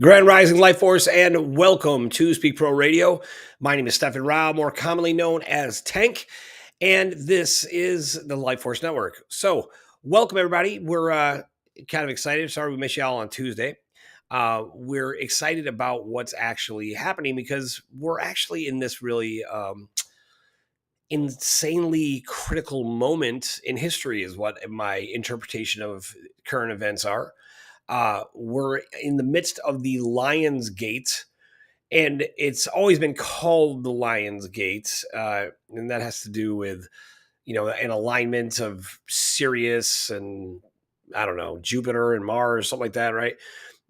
Grand Rising Life Force, and welcome to Speak Pro Radio. My name is Stefan Rao, more commonly known as Tank, and this is the Life Force Network. So, welcome everybody. We're kind of excited. Sorry we missed y'all on Tuesday. We're excited about what's actually happening because we're actually in this really insanely critical moment in history, is what my interpretation of current events are. We're in the midst of the Lion's Gate, and it's always been called the Lion's Gate, and that has to do with, an alignment of Sirius and, I don't know, Jupiter and Mars, something like that, right?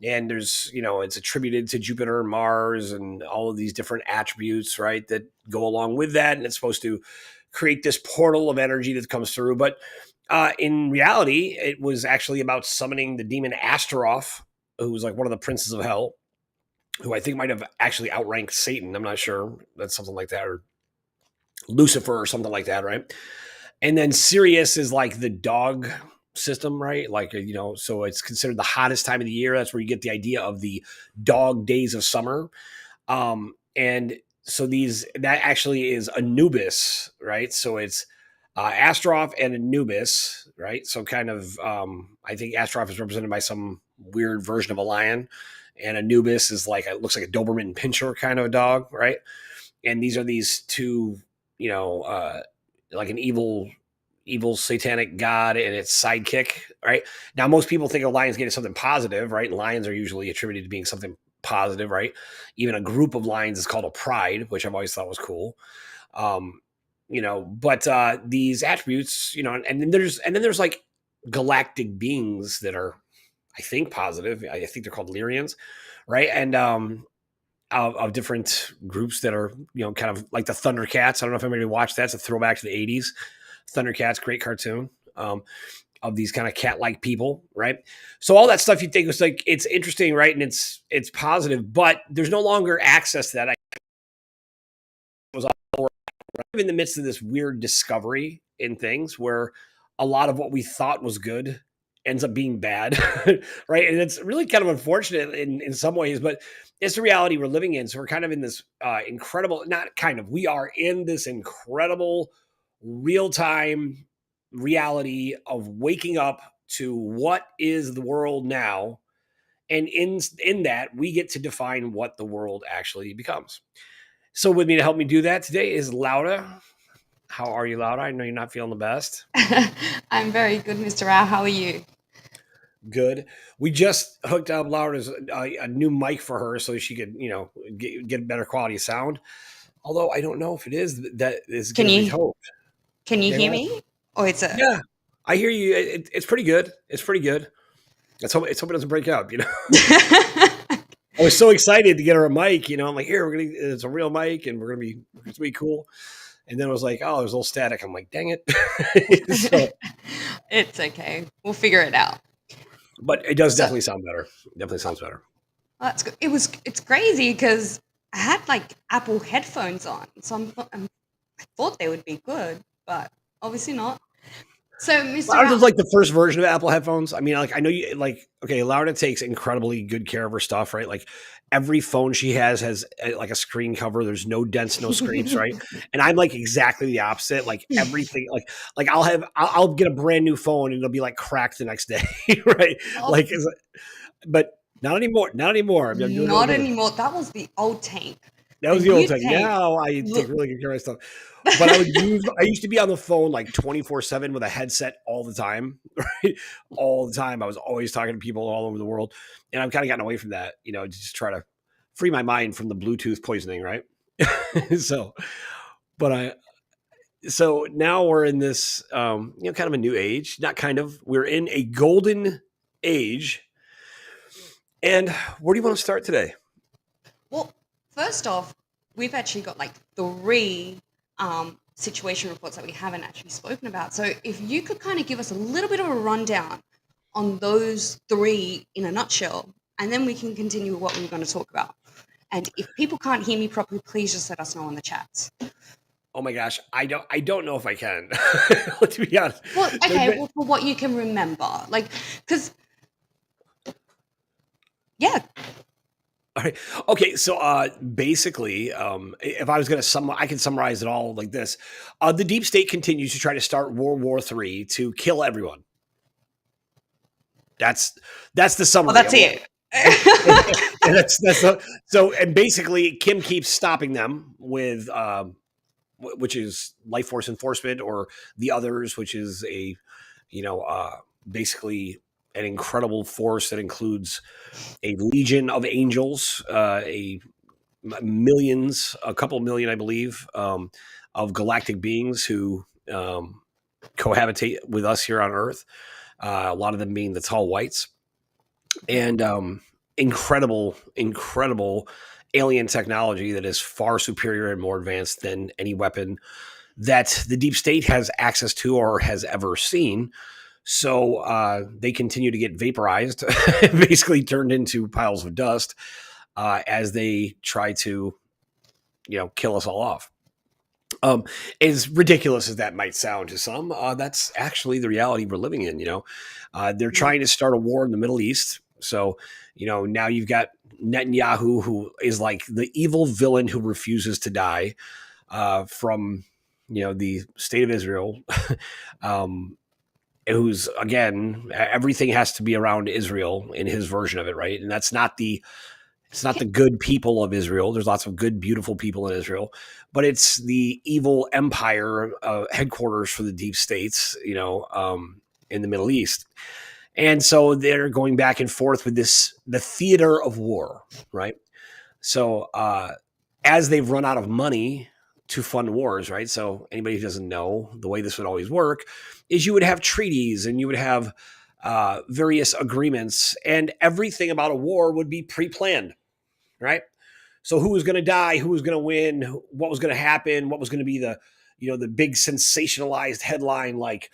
And there's, it's attributed to Jupiter and Mars and all of these different attributes, right, that go along with that. And it's supposed to create this portal of energy that comes through. But in reality, it was actually about summoning the demon Astaroth, who was like one of the princes of hell, who I think might have actually outranked Satan. I'm not sure. That's something like that, or Lucifer or something like that, right? And then Sirius is like the dog system, right? Like, so it's considered the hottest time of the year. That's where you get the idea of the dog days of summer. And so that actually is Anubis, right? So it's Astaroth and Anubis, right? So kind of, I think Astaroth is represented by some weird version of a lion, and Anubis is like, it looks like a Doberman Pinscher kind of a dog, right? And these are these two, like an evil satanic god and its sidekick, right? Now, most people think of Lions Gate as something positive, right? Lions are usually attributed to being something positive, right? Even a group of lions is called a pride, which I've always thought was cool. But these attributes, and then there's like galactic beings that are, I think, positive. I think they're called Lyrians, right? And of different groups that are, kind of like the Thundercats. I don't know if anybody watched that. It's a throwback to the 80s. Thundercats, great cartoon, of these kind of cat-like people, right? So all that stuff you think was like, it's interesting, right? And it's positive, but there's no longer access to that. I was in the midst of this weird discovery in things where a lot of what we thought was good ends up being bad, right? And it's really kind of unfortunate in some ways, but it's the reality we're living in. So we're kind of in this we are in this incredible real-time reality of waking up to what is the world now. And in that, we get to define what the world actually becomes. So with me to help me do that today is Laura. How are you, Laura? I know you're not feeling the best. I'm very good, Mr. Rao. How are you? Good. We just hooked up Laura's a new mic for her so she could, get better quality of sound. Although I don't know if it is that is Can good as we you hoped. hear me? Or it's a Yeah, I hear you. It's pretty good. It's pretty good. Let's hope it doesn't break up. I was so excited to get her a mic. I'm like, here, it's a real mic, and it's gonna be cool. And then I was like, oh, there's a little static. I'm like, dang it. So, It's okay. We'll figure it out. but it does definitely sound better. It definitely sounds better. Well, that's good. It's crazy because I had like Apple headphones on, so I thought they would be good, but obviously not. So, Mr. Aren't Rao, those like the first version of Apple headphones? I mean, like I know you like. Okay, Laura takes incredibly good care of her stuff, right? Like every phone she has like a screen cover. There's no dents, no scrapes, right? And I'm like exactly the opposite. Like everything, like I'll get a brand new phone and it'll be like cracked the next day, right? Like, but not anymore. Not anymore. I'm doing not it anymore. That was the old Tank. That was The the old new thing. Tank. Now I take really good care of my stuff. But I used to be on the phone like 24/7 with a headset all the time, right? All the time. I was always talking to people all over the world. And I've kind of gotten away from that, just try to free my mind from the Bluetooth poisoning, right? so, but so now we're in this, kind of a new age, not kind of, we're in a golden age. And where do you want to start today? Well, first off, we've actually got like three situation reports that we haven't actually spoken about. So if you could kind of give us a little bit of a rundown on those three in a nutshell, and then we can continue with what we're going to talk about. And if people can't hear me properly, please just let us know in the chats. Oh my gosh, I don't know if I can. To be honest. Well, okay, well, for what you can remember, like, because, yeah. All right. Okay. So basically, if I was going to I can summarize it all like this: the deep state continues to try to start World War III to kill everyone. That's that's the Oh, summary that's of what. it. And so and basically Kim keeps stopping them with which is life force enforcement, or the others, which is a you know basically an incredible force that includes a legion of angels, millions, a couple million, I believe, of galactic beings who cohabitate with us here on Earth. A lot of them being the tall whites, and incredible alien technology that is far superior and more advanced than any weapon that the deep state has access to or has ever seen. So they continue to get vaporized, basically turned into piles of dust as they try to, kill us all off. Um, as ridiculous as that might sound to some, that's actually the reality we're living in. They're trying to start a war in the Middle East. So, now you've got Netanyahu, who is like the evil villain who refuses to die, from, the state of Israel, um, who's, again, everything has to be around Israel in his version of it, right? And it's not the good people of Israel. There's lots of good, beautiful people in Israel, but it's the evil empire headquarters for the deep states, in the Middle East. And so they're going back and forth with the theater of war, right? So as they've run out of money to fund wars, right? So anybody who doesn't know, the way this would always work is you would have treaties and you would have various agreements, and everything about a war would be pre-planned, right? So who was going to die, who was going to win, what was going to happen, what was going to be the big sensationalized headline, like,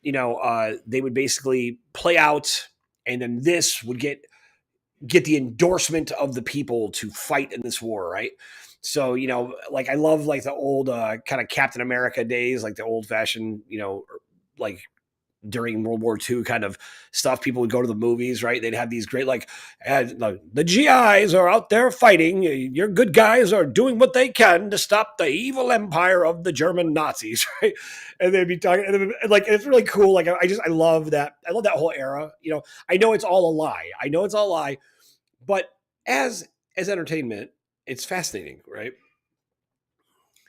they would basically play out, and then this would get the endorsement of the people to fight in this war, right? So, like I love like the old kind of Captain America days, like the old fashioned, like during World War II kind of stuff. People would go to the movies, right? They'd have these great, like, the GIs are out there fighting. Your good guys are doing what they can to stop the evil empire of the German Nazis, right? And they'd be talking, and like, it's really cool. Like, I love that. I love that whole era. I know it's all a lie. I know it's all a lie, but as entertainment, it's fascinating, right?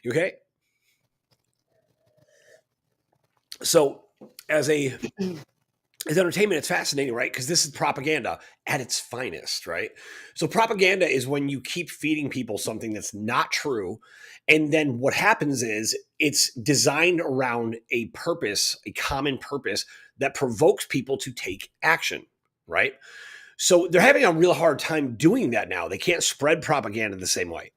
You okay? So as a as entertainment, it's fascinating, right? Because this is propaganda at its finest, right? So propaganda is when you keep feeding people something that's not true, and then what happens is it's designed around a purpose, a common purpose that provokes people to take action, right? So they're having a real hard time doing that now. They can't spread propaganda the same way,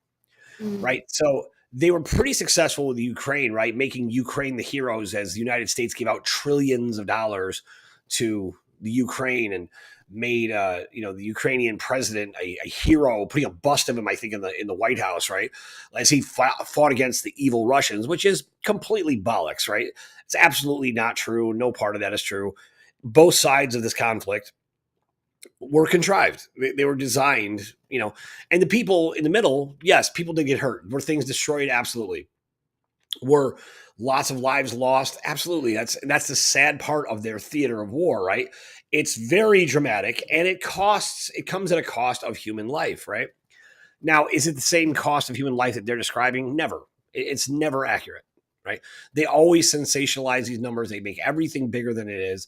Mm. right? So they were pretty successful with Ukraine, right? Making Ukraine the heroes as the United States gave out trillions of dollars to the Ukraine, and made the Ukrainian president a hero, putting a bust of him, I think, in the White House, right? As he fought against the evil Russians, which is completely bollocks, right? It's absolutely not true. No part of that is true. Both sides of this conflict were contrived. They were designed, and the people in the middle, yes, people did get hurt. Were things destroyed? Absolutely. Were lots of lives lost? Absolutely. That's the sad part of their theater of war, right? It's very dramatic, and it comes at a cost of human life, right? Now, is it the same cost of human life that they're describing? Never. It's never accurate, right? They always sensationalize these numbers. They make everything bigger than it is.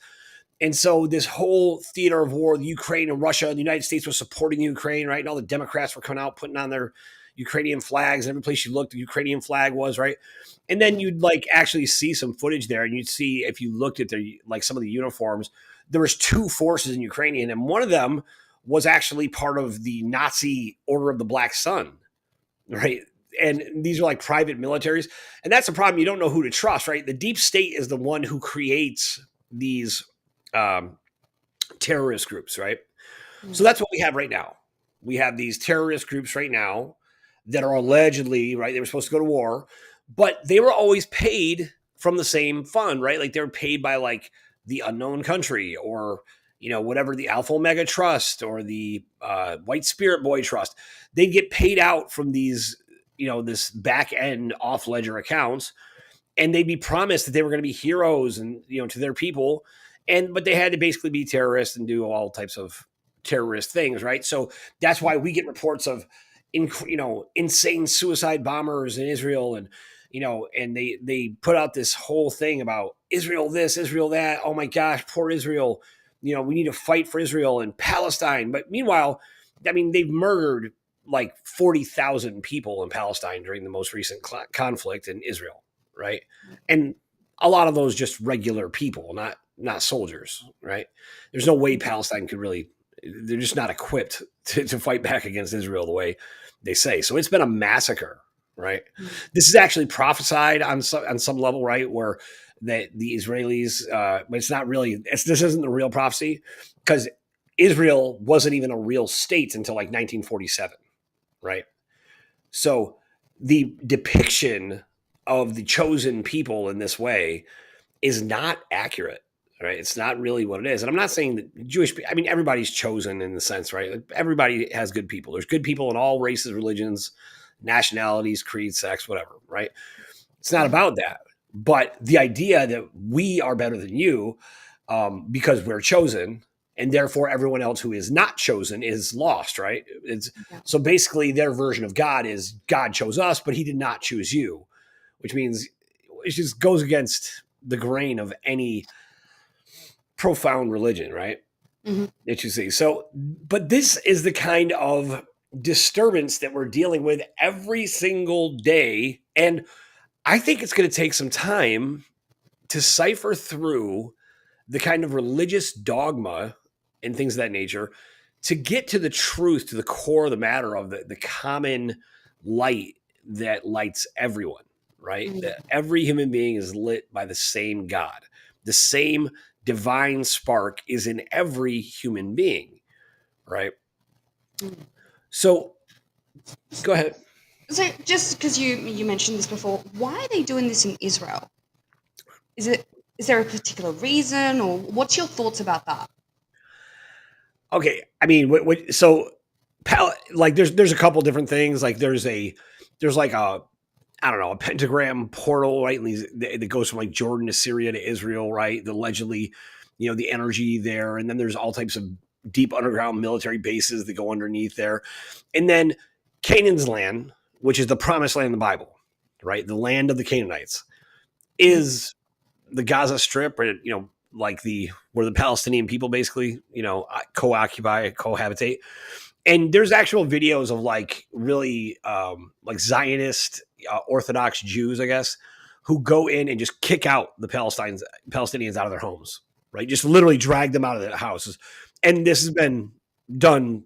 And so this whole theater of war, the Ukraine and Russia, the United States was supporting Ukraine, right? And all the Democrats were coming out, putting on their Ukrainian flags. And every place you looked, the Ukrainian flag was, right? And then you'd like actually see some footage there, and you'd see, if you looked at their, like, some of the uniforms, there was two forces in Ukrainian, and one of them was actually part of the Nazi Order of the Black Sun, right? And these are like private militaries. And that's the problem. You don't know who to trust, right? The deep state is the one who creates these um, terrorist groups, right? So Mm. that's what we have right now. We have these terrorist groups right now that are allegedly, right, they were supposed to go to war, but they were always paid from the same fund, right? Like they were paid by like the unknown country, or whatever the Alpha Omega Trust or the White Spirit Boy Trust, they'd get paid out from these, this back end off ledger accounts, and they'd be promised that they were going to be heroes and to their people, but they had to basically be terrorists and do all types of terrorist things, right? So that's why we get reports of insane suicide bombers in Israel, and they put out this whole thing about Israel this, Israel that. Oh my gosh, poor Israel. We need to fight for Israel and Palestine. But meanwhile, I mean, they've murdered like 40,000 people in Palestine during the most recent conflict in Israel, right? And a lot of those just regular people, not soldiers, right? There's no way Palestine could really, they're just not equipped to fight back against Israel the way they say. So it's been a massacre, right? Mm-hmm. This is actually prophesied on some level, right? Where the Israelis, but it's not really, this isn't the real prophecy, because Israel wasn't even a real state until like 1947, right? So the depiction of the chosen people in this way is not accurate, right? It's not really what it is. And I'm not saying that Jewish, I mean, everybody's chosen in the sense, right? Like, everybody has good people. There's good people in all races, religions, nationalities, creeds, sex, whatever, right? It's not about that. But the idea that we are better than you because we're chosen, and therefore everyone else who is not chosen is lost, right? So basically their version of God is God chose us, but he did not choose you, which means it just goes against the grain of any profound religion, right? Mm-hmm. That you see. So, but this is the kind of disturbance that we're dealing with every single day. And I think it's going to take some time to cipher through the kind of religious dogma and things of that nature to get to the truth, to the core of the matter of the common light that lights everyone, right? Mm-hmm. That every human being is lit by the same God. The same divine spark is in every human being, right? Mm-hmm. So go ahead. So just because you mentioned this before, why are they doing this in Israel? Is there a particular reason, or what's your thoughts about that? Okay, I mean, like there's a couple different things. Like there's like a, I don't know, a pentagram portal, right? And that goes from like Jordan to Syria to Israel, right? Allegedly, the energy there, and then there's all types of deep underground military bases that go underneath there, and then Canaan's land, which is the promised land in the Bible, right? The land of the Canaanites is the Gaza Strip, or like where the Palestinian people basically, co-occupy, cohabitate. And there's actual videos of like really like Zionist Orthodox Jews, I guess, who go in and just kick out the Palestinians out of their homes, right? Just literally drag them out of their houses. And this has been done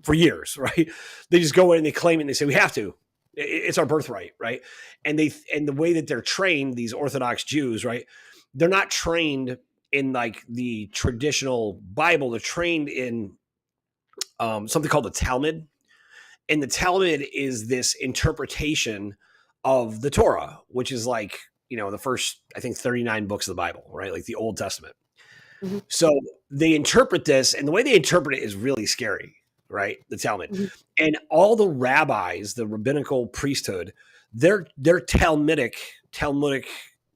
for years, right? They just go in and they claim it and they say, we have to. It's our birthright, right? And the way that they're trained, these Orthodox Jews, right? They're not trained in like the traditional Bible. They're trained in something called the Talmud. And the Talmud is this interpretation of the Torah, which is like, the first, I think, 39 books of the Bible, right? Like the Old Testament. Mm-hmm. So they interpret this, and the way they interpret it is really scary, right? The Talmud. Mm-hmm. And all the rabbis, the rabbinical priesthood, they're Talmudic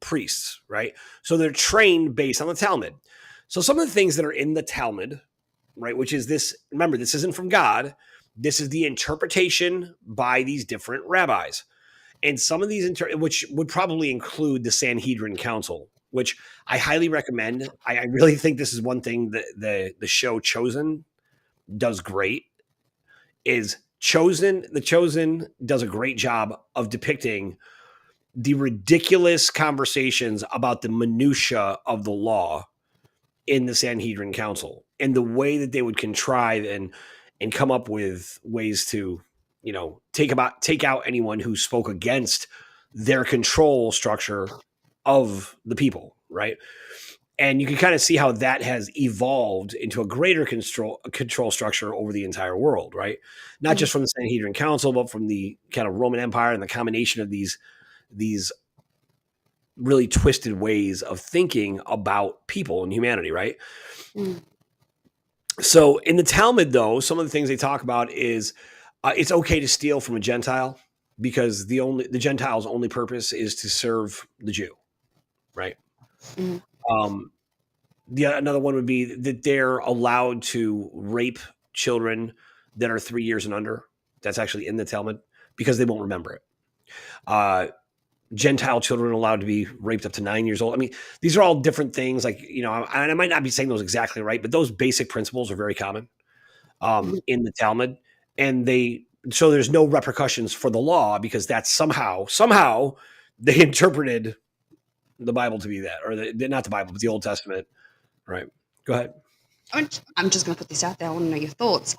priests, right? So they're trained based on the Talmud. So some of the things that are in the Talmud, right, which is this, remember, this isn't from God. This is the interpretation by these different rabbis. And some of these, which would probably include the Sanhedrin Council, which I highly recommend. I really think this is one thing that the show Chosen does great. The Chosen does a great job of depicting the ridiculous conversations about the minutia of the law in the Sanhedrin Council, and the way that they would contrive and come up with ways to, take out anyone who spoke against their control structure of the people, right? And you can kind of see how that has evolved into a greater control structure over the entire world, right? Not just from the Sanhedrin Council, but from the kind of Roman Empire and the combination of these really twisted ways of thinking about people and humanity, right? Mm. So in the Talmud, though, some of the things they talk about is it's okay to steal from a Gentile because the Gentile's only purpose is to serve the Jew, right? Mhm. Um, another one would be that they're allowed to rape children that are 3 years and under. That's actually in the Talmud because they won't remember it. Uh, Gentile children are allowed to be raped up to 9 years old. I mean, these are all different things. Like, and I might not be saying those exactly right, but those basic principles are very common Mhm. in the Talmud, and so there's no repercussions for the law because that's somehow they interpreted the Bible to be that, or not the Bible, but the Old Testament, right? Go ahead. I'm just going to put this out there. I want to know your thoughts.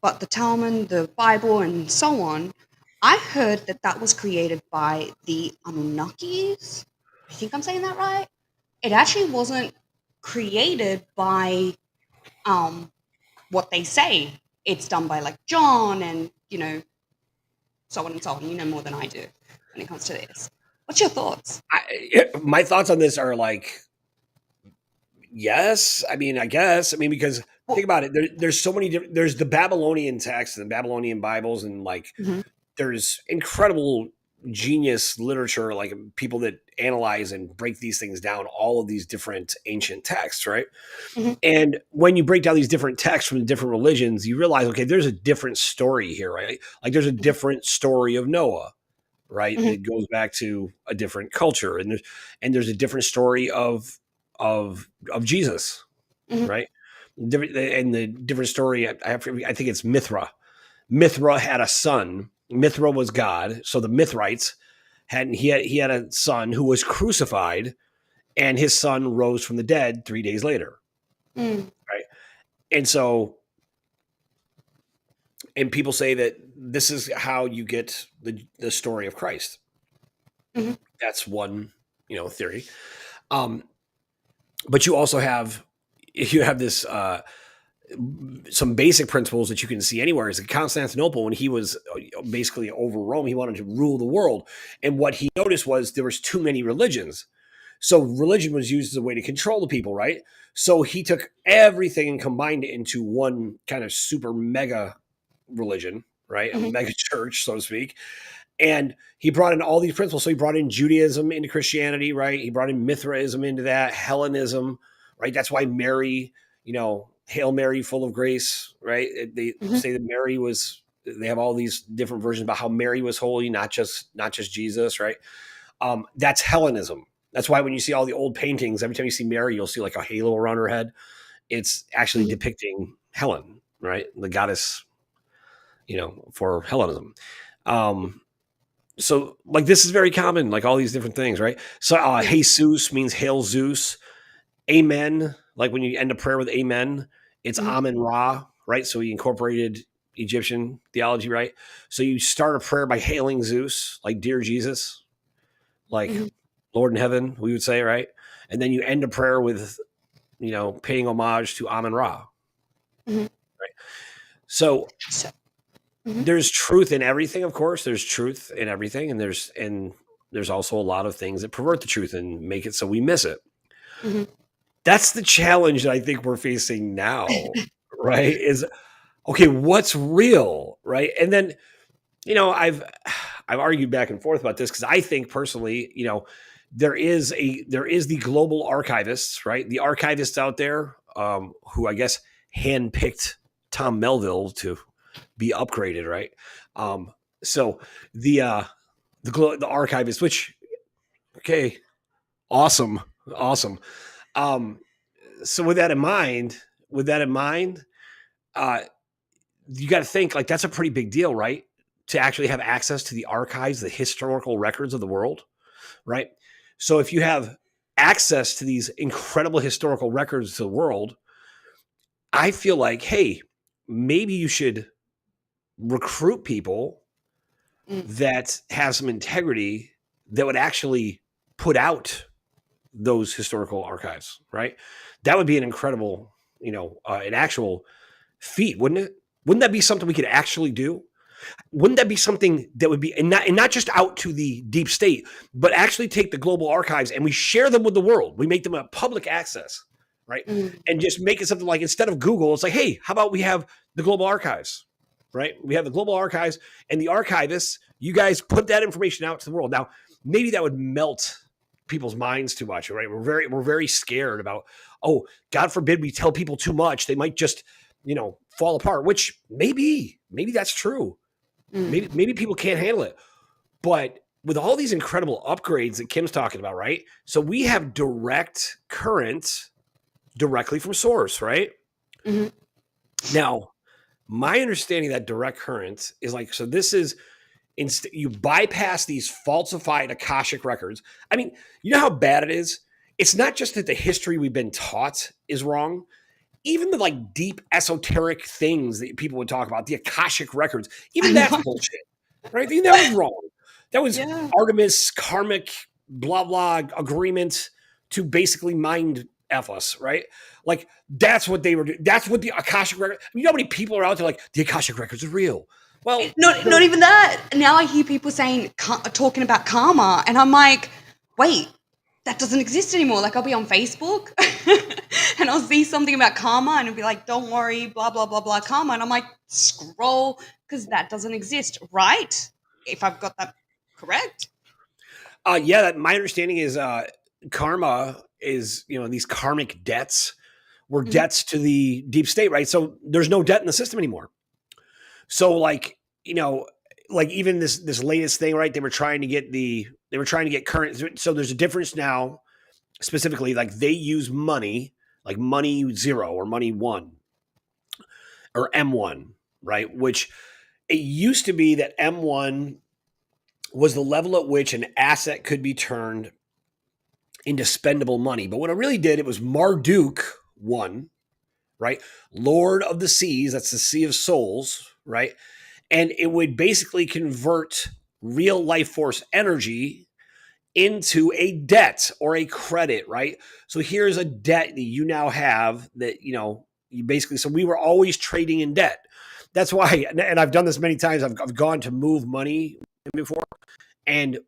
But the Talmud, the Bible, and so on, I heard that that was created by the Anunnakis. I think I'm saying that right. It actually wasn't created by um, what they say. It's done by like John and so on and so on. You know more than I do when it comes to this. What's your thoughts? My thoughts on this are like, yes. I mean, I guess. I mean, because think Well, about it. There's so many different. There's the Babylonian texts and the Babylonian Bibles, and like mhm, there's incredible genius literature, like people that analyze and break these things down. All of these different ancient texts, right? mhm, And when you break down these different texts from the different religions, you realize, okay, there's a different story here, right? Like there's a mhm, different story of Noah, right? mhm, That goes back to a different culture, and there's a different story of Jesus, mhm, right? And the different story. I think it's Mithra. Mithra had a son. Mithra was God, so the Mithrites he had a son who was crucified, and his son rose from the dead 3 days later, mm, right? And so, and people say that this is how you get the story of Christ. mhm, That's one, theory. Um, but you have this some basic principles that you can see anywhere. Is Constantinople, when he was basically over Rome, he wanted to rule the world, and what he noticed was there was too many religions. So religion was used as a way to control the people, right? So he took everything and combined it into one kind of super mega religion, right? A mhm, mega church, so to speak. And he brought in all these principles. So he brought in Judaism into Christianity, right? He brought in Mithraism into that, Hellenism, right? That's why Mary, Hail Mary, full of grace, right? They mhm, say that Mary was. They have all these different versions about how Mary was holy, not just Jesus, right? That's Hellenism. That's why when you see all the old paintings, every time you see Mary, you'll see like a halo around her head. It's actually mhm, depicting Helen, right? The goddess, for Hellenism. Um, so like this is very common, like all these different things, right? So yeah, Jesus means hail Zeus. Amen, like when you end a prayer with amen, it's mhm, Amen Ra, right? So he incorporated Egyptian theology, right? So you start a prayer by hailing Zeus, like dear Jesus, like mhm, Lord in heaven, we would say, right? And then you end a prayer with, paying homage to Amen Ra, mhm. right? So So, mhm, there's truth in everything, of course. There's truth in everything, and there's also a lot of things that pervert the truth and make it so we miss it. mhm, That's the challenge that I think we're facing now, right? Is okay, what's real, right? And then, I've argued back and forth about this because I think personally, there is the global archivists, right? The archivists out there, who I guess handpicked Tom Melville to be upgraded, right? Um, so the the archivists, which okay, awesome, awesome. Um, so with that in mind, uh, you got to think like that's a pretty big deal, right? To actually have access to the archives, the historical records of the world, right? So if you have access to these incredible historical records of the world, I feel like, hey, maybe you should recruit people mm, that have some integrity that would actually put out those historical archives, right? That would be an incredible, an actual feat, wouldn't it? Wouldn't that be something we could actually do? Wouldn't that be something that would be and not just out to the deep state, but actually take the global archives and we share them with the world. We make them a public access, right? Mm. And just make it something like, instead of Google, it's like, hey, how about we have the global archives, right? We have the global archives and the archivists, you guys put that information out to the world. Now, maybe that would melt people's minds too much, right? We're very scared about, oh, God forbid we tell people too much. They might just, fall apart, which maybe that's true. Mm. Maybe people can't handle it. But with all these incredible upgrades that Kim's talking about, right? So we have direct current directly from source, right? Mm-hmm. Now, my understanding of that direct current is like, so this is, you bypass these falsified Akashic records. I mean, you know how bad it is? It's not just that the history we've been taught is wrong. Even the like deep esoteric things that people would talk about, the Akashic records, I even that's know. bullshit, right? Even that was wrong. That was Yeah. Artemis karmic blah blah agreement to basically mind F us, right? Like that's what they were doing. That's what the Akashic record. You know how many people are out there like the Akashic records are real? Well, Not even that. Now I hear people saying talking about karma, and I'm like, wait, that doesn't exist anymore. Like I'll be on Facebook, and I'll see something about karma, and it'll be like, don't worry, blah blah blah blah karma, and I'm like, scroll, because that doesn't exist, right? If I've got that correct. yeah, my understanding is karma is, these karmic debts were Mhm. debts to the deep state, right? So there's no debt in the system anymore. So like, like even this latest thing, right? They were trying to get current. So there's a difference now, specifically, like they use money, like money zero or money one or M1, right? Which it used to be that M1 was the level at which an asset could be turned into spendable money. But what it really did, it was Marduk one, right? Lord of the seas, that's the sea of souls, right? And it would basically convert real life force energy into a debt or a credit, right? So here's a debt that you now have that, you basically, so we were always trading in debt. That's why, and I've done this many times, I've gone to move money before, and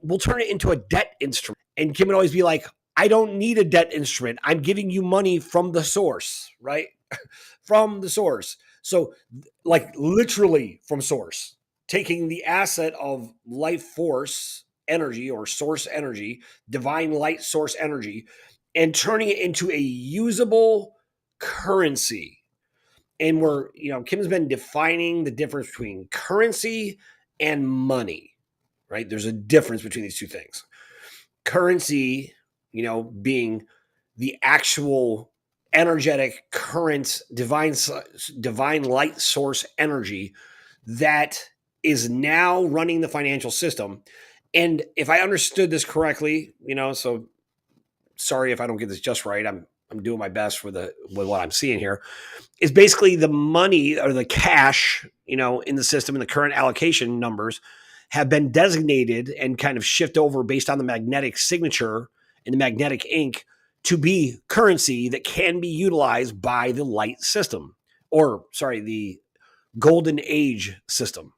we'll turn it into a debt instrument. And Kim would always be like, I don't need a debt instrument. I'm giving you money from the source, right? From the source. So, like, literally from source, taking the asset of life force energy or source energy, divine light source energy, and turning it into a usable currency. And Kim's been defining the difference between currency and money, right? There's a difference between these two things. Currency, being the actual energetic current divine light source energy that is now running the financial system. And if I understood this correctly, so sorry if I don't get this just right. I'm doing my best with what I'm seeing here. Is basically the money or the cash, in the system, in the current allocation numbers have been designated and kind of shift over based on the magnetic signature and the magnetic ink to be currency that can be utilized by the light system, or sorry, the golden age system.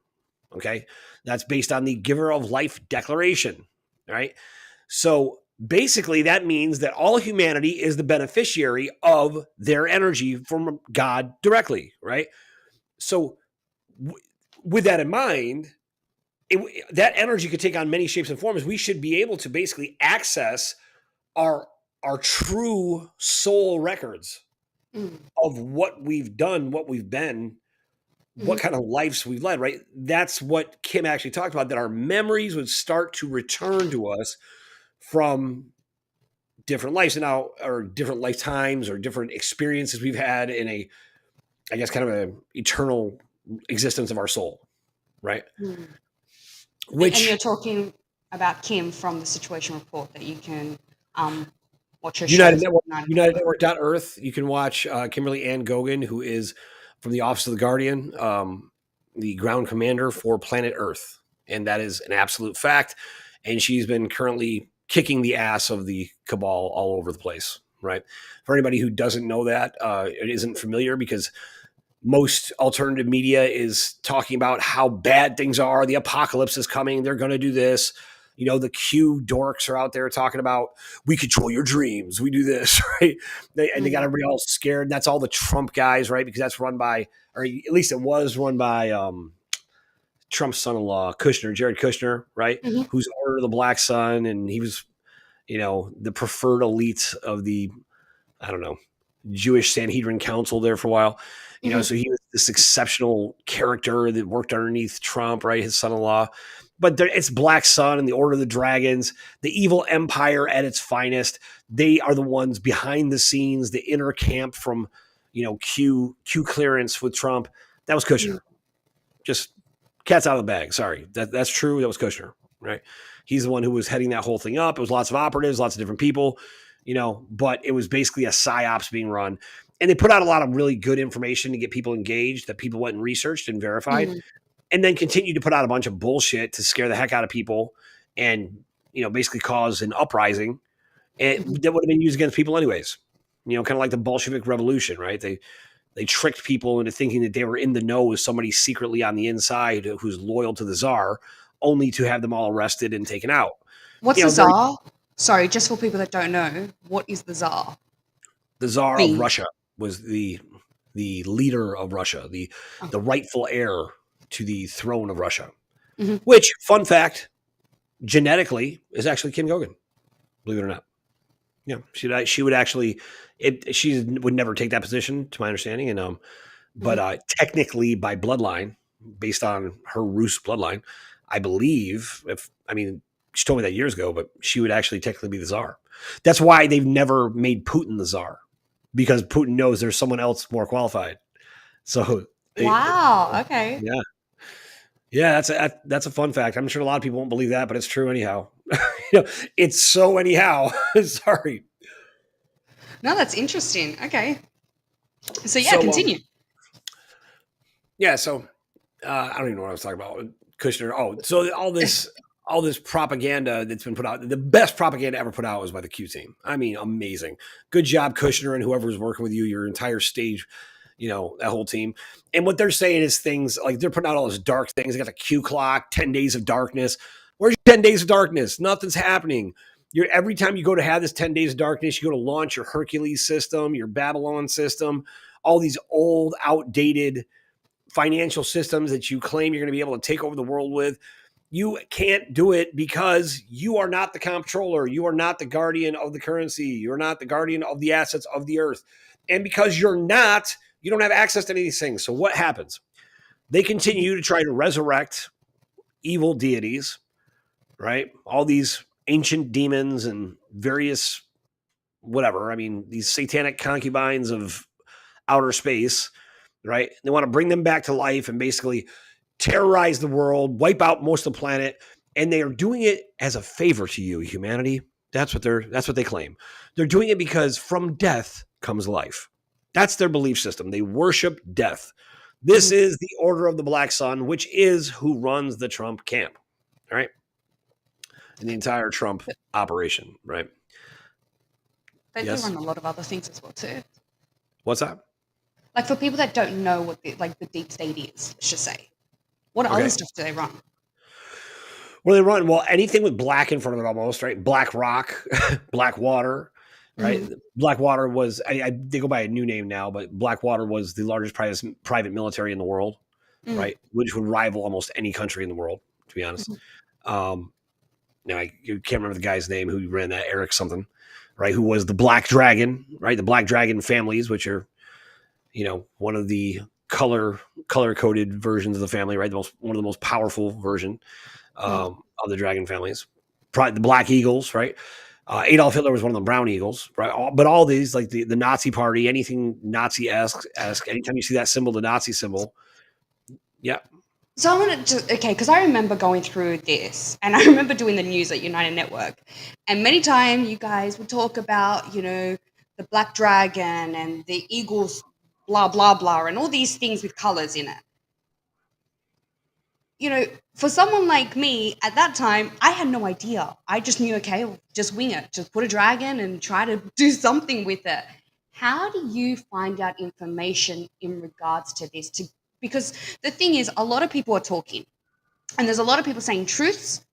Okay. That's based on the giver of life declaration. Right. So basically, that means that all humanity is the beneficiary of their energy from God directly. Right. So, with that in mind, that energy could take on many shapes and forms. We should be able to basically access our our true soul records Mm. of what we've done, what we've been, what Mhm. kind of lives we've led, right? That's what Kim actually talked about, that our memories would start to return to us from different lives now, or different lifetimes, or different experiences we've had in I guess, kind of an eternal existence of our soul, right? Mm. And you're Which talking about Kim from the Situation Report that you can watch her shows on United United Network. Network Earth. You can watch Kimberly Ann Gogan, who is from the Office of the Guardian, the ground commander for planet Earth. And that is an absolute fact. And she's been currently kicking the ass of the cabal all over the place, right? For anybody who doesn't know that, it isn't familiar, because most alternative media is talking about how bad things are. The apocalypse is coming. They're going to do this. The Q dorks are out there talking about we control your dreams. We do this, right? And they got Mm-hmm. everybody all scared. And that's all the Trump guys, right? Because that's run by, or at least it was run by Trump's son-in-law, Kushner, Jared Kushner, right? Mm-hmm. Who's Order of the Black Sun, and he was, the preferred elite of the, I don't know, Jewish Sanhedrin Council there for a while. Mm-hmm. So he was this exceptional character that worked underneath Trump, right? His son-in-law. But it's Black Sun and the Order of the Dragons, the evil empire at its finest. They are the ones behind the scenes, the inner camp from, Q clearance with Trump. That was Kushner. Just cat's out of the bag. Sorry, that's true. That was Kushner, right? He's the one who was heading that whole thing up. It was lots of operatives, lots of different people, but it was basically a psyops being run. And they put out a lot of really good information to get people engaged that people went and researched and verified, Mm-hmm. and then continued to put out a bunch of bullshit to scare the heck out of people and, basically cause an uprising. And that would have been used against people anyways. Kind of like the Bolshevik Revolution, right? They tricked people into thinking that they were in the know with somebody secretly on the inside who's loyal to the czar, only to have them all arrested and taken out. What's the Very Tsar? Sorry, just for people that don't know, what is the Tsar? the czar of Mean. Russia was the leader of Russia, Oh. the rightful heir to the throne of Russia. Mm-hmm. Which, fun fact, genetically is actually Kim Gogan, believe it or not. Yeah, she would actually she would never take that position, to my understanding, and but technically by bloodline, based on her Rus bloodline, I believe she told me that years ago, but she would actually technically be the czar. That's why they've never made Putin the czar, because Putin knows there's someone else more qualified. So Wow. Okay. yeah. Yeah, that's a fun fact. I'm sure a lot of people won't believe that, but it's true anyhow. It's so anyhow. Sorry. No, that's interesting. Okay. So yeah, So continue. yeah, so I don't even know what I was talking about. Kushner. Oh, so all this propaganda that's been put out. The best propaganda ever put out was by the Q team. I mean, amazing. Good job, Kushner, and whoever's working with you, your entire stage, that whole team. And what they're saying is things like they're putting out all those dark things. They got the Q clock, 10 days of darkness. Where's your 10 days of darkness? Nothing's happening. Every time you go to have this 10 days of darkness, you go to launch your Hercules system, your Babylon system, all these old, outdated financial systems that you claim you're going to be able to take over the world with. You can't do it because you are not the comptroller. You are not the guardian of the currency. You're not the guardian of the assets of the earth. And because you're not, you don't have access to any of these things. So what happens? They continue to try to resurrect evil deities, right? All these ancient demons and various whatever. I mean, these satanic concubines of outer space, right? They want to bring them back to life and basically terrorize the world, wipe out most of the planet, and they are doing it as a favor to you, humanity. That's what they claim. They're doing it because from death comes life. That's their belief system. They worship death. This is the Order of the Black Sun, which is who runs the Trump camp, all right? And the entire Trump operation, right? They Yes. do run a lot of other things as well too. What's that? Like for people that don't know what the deep state is, let's just say, what other stuff do they run? Well, they run anything with black in front of it, almost right. Black rock, black water, right? Blackwater was they go by a new name now, but Blackwater was the largest private military in the world, right? Which would rival almost any country in the world, to be honest. Now I can't remember the guy's name who ran that, Eric something, right? Who was the Black Dragon, right? The Black Dragon families, which are, one of the color coded versions of the family, right? One of the most powerful version of the dragon families. The Black Eagles, right? Adolf Hitler was one of the Brown Eagles, right? But all these, like the Nazi Party, anything Nazi-esque, anytime you see that symbol, the Nazi symbol, yeah. So I wanted to, okay, because I remember going through this, and I remember doing the news at United Network, and many times you guys would talk about, the Black Dragon and the Eagles, blah, blah, blah, and all these things with colors in it. For someone like me at that time, I had no idea. I just knew, okay, just wing it, just put a dragon and try to do something with it. How do you find out information in regards to this? Because the thing is, a lot of people are talking, and there's a lot of people saying truths,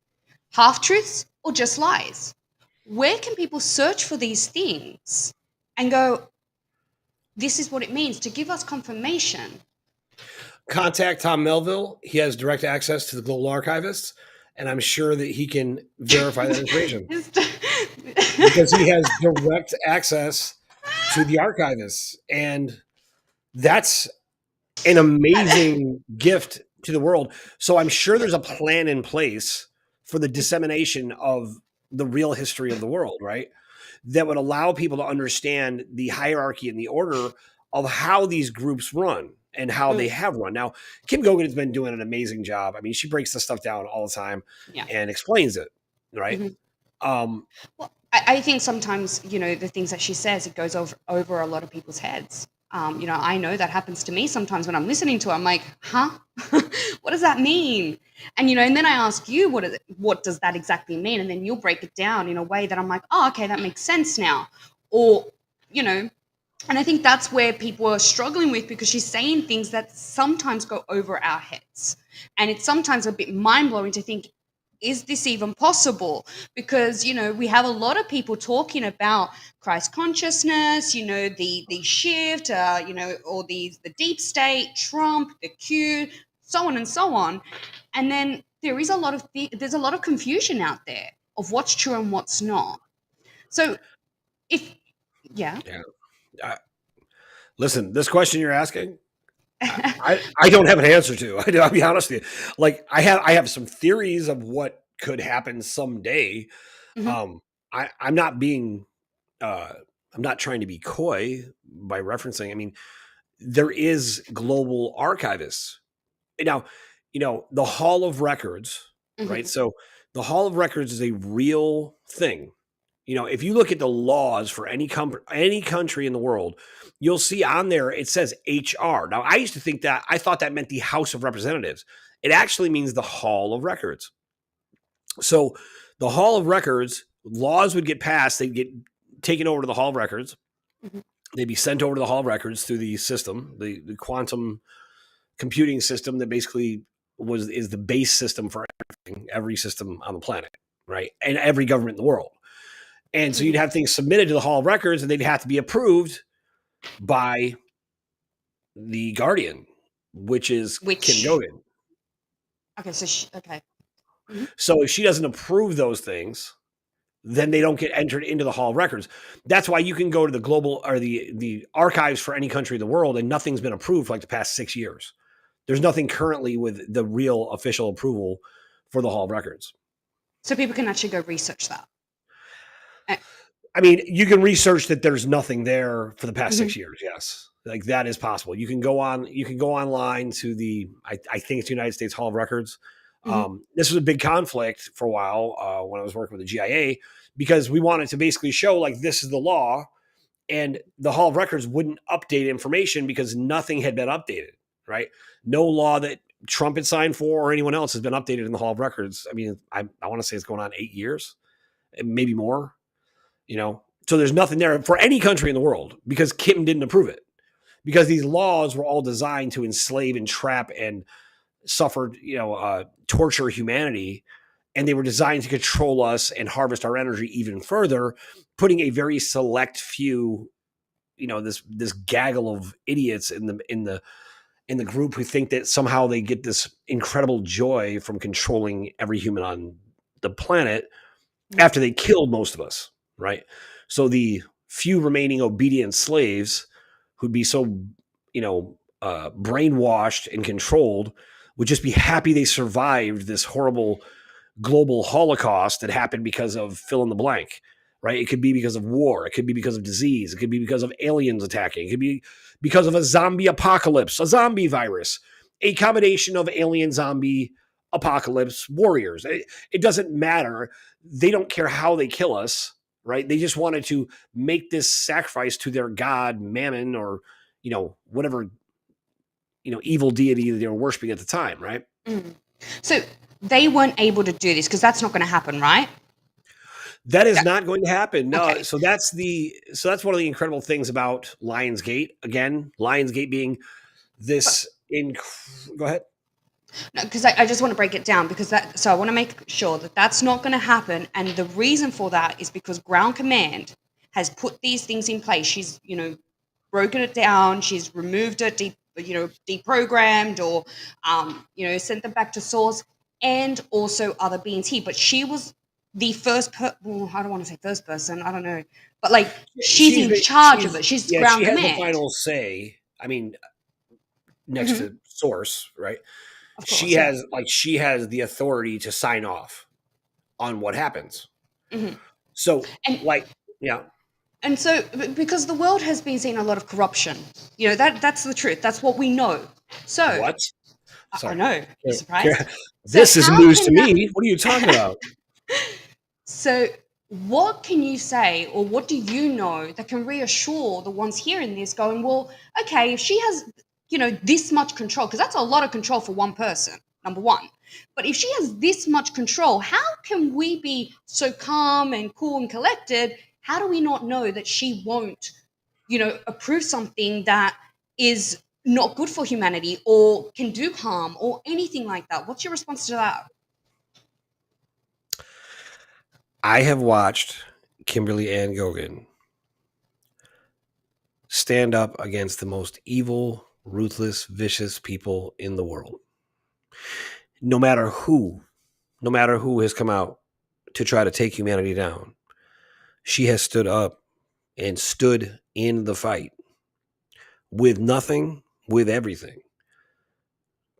half truths or just lies? Where can people search for these things and go, this is what it means to give us confirmation? Contact Tom Melville. He has direct access to the global archivists, and I'm sure that he can verify that information because he has direct access to the archivists. And that's an amazing gift to the world. So I'm sure there's a plan in place for the dissemination of the real history of the world, right? That would allow people to understand the hierarchy and the order of how these groups run and how they Mm, have run. Now, Kim Gogan has been doing an amazing job. I mean, she breaks the stuff down all the time yeah. and explains it, right? Mhm. Um, Well, I think sometimes, the things that she says, it goes over a lot of people's heads. I know that happens to me sometimes when I'm listening to it. I'm like, huh? What does that mean? And then I ask you, what does that exactly mean? And then you'll break it down in a way that I'm like, oh, okay, that makes sense now. Or, you know, and I think that's where people are struggling with, because she's saying things that sometimes go over our heads. And it's sometimes a bit mind blowing to think, is this even possible? Because, we have a lot of people talking about Christ consciousness, the shift, or the deep state, Trump, the Q, so on and so on. And then there's a lot of confusion out there of what's true and what's not. So if, yeah. yeah. Uh, Listen, this question you're asking, I don't have an answer to. I'll be honest with you. Like I have some theories of what could happen someday. Mhm. Um, I'm not being uh, I'm not trying to be coy by referencing. I mean, there is global archivists now. The Hall of Records, right? Mhm. So the Hall of Records is a real thing. If you look at the laws for any country in the world, you'll see on there it says HR. Now, I thought that meant the House of Representatives. It actually means the Hall of Records. So, the Hall of Records laws would get passed. They'd get taken over to the Hall of Records. Mhm. They'd be sent over to the Hall of Records through the system, the quantum computing system that basically is the base system for everything, every system on the planet, right, and every government in the world. And so you'd Mhm. have things submitted to the Hall of Records, and they'd have to be approved by the Guardian, which is Kim Which Gogan. okay, so okay. Mhm. So if she doesn't approve those things, then they don't get entered into the Hall of Records. That's why you can go to the global or the archives for any country in the world, and nothing's been approved for like the past 6 years. There's nothing currently with the real official approval for the Hall of Records. So people can actually go research that. Uh, I mean, you can research that there's nothing there for the past mhm. 6 years. Yes, like that is possible. You can go on. You can go online to I think it's United States Hall of Records. Mhm. This was a big conflict for a while when I was working with the GIA because we wanted to basically show like this is the law, and the Hall of Records wouldn't update information because nothing had been updated. Right? No law that Trump had signed for or anyone else has been updated in the Hall of Records. I mean, I want to say it's going on 8 years, maybe more. So there's nothing there for any country in the world because Kim didn't approve it, because these laws were all designed to enslave and trap and torture humanity, and they were designed to control us and harvest our energy even further, putting a very select few, this gaggle of idiots in the group who think that somehow they get this incredible joy from controlling every human on the planet Mhm. after they killed most of us, right? So the few remaining obedient slaves who'd be so, brainwashed and controlled would just be happy they survived this horrible global holocaust that happened because of fill in the blank, right? It could be because of war. It could be because of disease. It could be because of aliens attacking. It could be because of a zombie apocalypse, a zombie virus, a combination of alien zombie apocalypse warriors. It doesn't matter. They don't care how they kill us, right? They just wanted to make this sacrifice to their god, Mammon, or, whatever, evil deity that they were worshiping at the time, right? Mhm. So they weren't able to do this because that's not going to happen, right? That is Yeah. not going to happen. No. Okay. So that's one of the incredible things about Lionsgate. Again, Lionsgate being But this. Go ahead. No, because I just want to break it down because so I want to make sure that that's not going to happen. And the reason for that is because ground command has put these things in place. She's, broken it down. She's removed it, deprogrammed or, sent them back to source and also other beings here. But she was the well, I don't want to say first person. I don't know. But like, she's She's in the charge of it. She's yeah, she ground has the command. final say. I mean, next Hmm. to source, right? Of She course. Yeah. has she has the authority to sign off on what happens. Hmm. So And like, yeah, And so, because the world has been seeing a lot of corruption, that's the truth. That's what we know. So, what? I Sorry. know you're Yeah. surprised. So, This is how news to can that? me. What are you talking about? So, what can you say, or what do you know that can reassure the ones hearing this, going, well, okay, if she has, this much control, because that's a lot of control for one person, number one. But if she has this much control, how can we be so calm and cool and collected? How do we not know that she won't, approve something that is not good for humanity or can do harm or anything like that? What's your response to that? I have watched Kimberly Ann Gogan stand up against the most evil, ruthless, vicious people in the world. No matter who, no matter who has come out to try to take humanity down, she has stood up and stood in the fight with nothing, with everything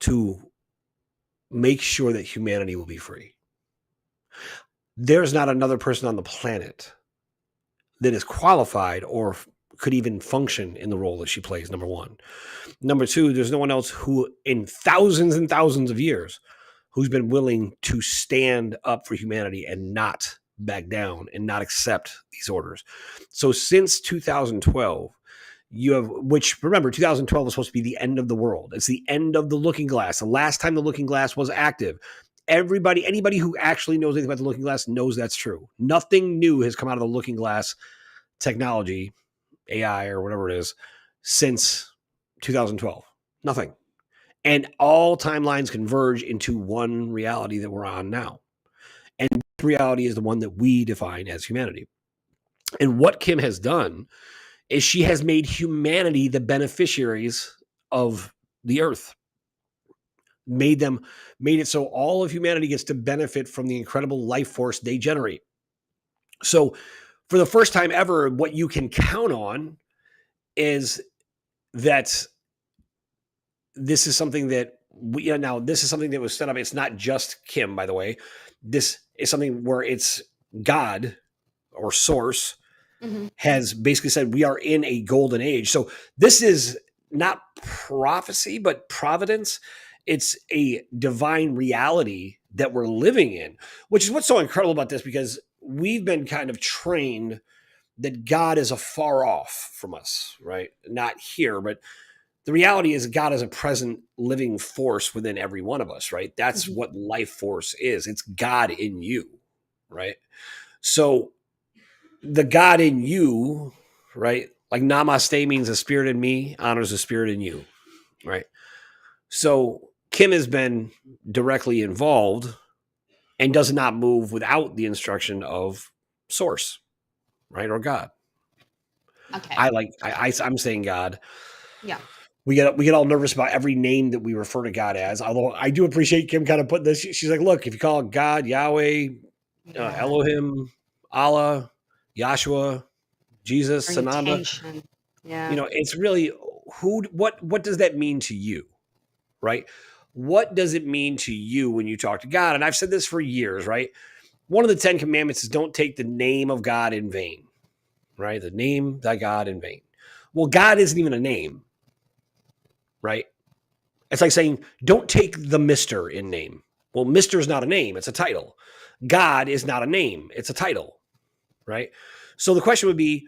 to make sure that humanity will be free. There's not another person on the planet that is qualified or could even function in the role that she plays, number one. Number two, there's no one else who, in thousands and thousands of years, who's been willing to stand up for humanity and not back down and not accept these orders. So since 2012, you have, which remember, 2012 was supposed to be the end of the world. It's the end of the looking glass. The last time the looking glass was active. Anybody who actually knows anything about the looking glass knows that's true. Nothing new has come out of the looking glass technology, AI or whatever it is, since 2012. Nothing. And all timelines converge into one reality that we're on now. And this reality is the one that we define as humanity. And what Kim has done is she has made humanity the beneficiaries of the earth. Made it so all of humanity gets to benefit from the incredible life force they generate. So for the first time ever, what you can count on is that this is something that now this is something that was set up. It's not just Kim, by the way. This is something where it's God or source Hmm. has basically said we are in a golden age. So this is not prophecy, but providence. It's a divine reality that we're living in, which is what's so incredible about this because we've been kind of trained that God is afar off from us, right? Not here, but the reality is God is a present living force within every one of us, right? That's Hmm. what life force is. It's God in you, right? So the God in you, right? Like namaste means the spirit in me honors the spirit in you, right? So Kim has been directly involved and does not move without the instruction of source, right? Or God. Okay. I'm saying God. Yeah. We get all nervous about every name that we refer to God as. Although I do appreciate Kim kind of putting this. She's like, look, if you call it God, Yahweh, Yeah. Elohim, Allah, Yahshua, Jesus, Bring Sananda, attention. Yeah. it's really what does that mean to you, right? What does it mean to you when you talk to God? And I've said this for years, right? One of the 10 commandments is don't take the name of God in vain, right? The name thy God in vain. Well, God isn't even a name, right? It's like saying, don't take the Mr. in name. Well, Mr. is not a name, it's a title. God is not a name, it's a title, right? So the question would be,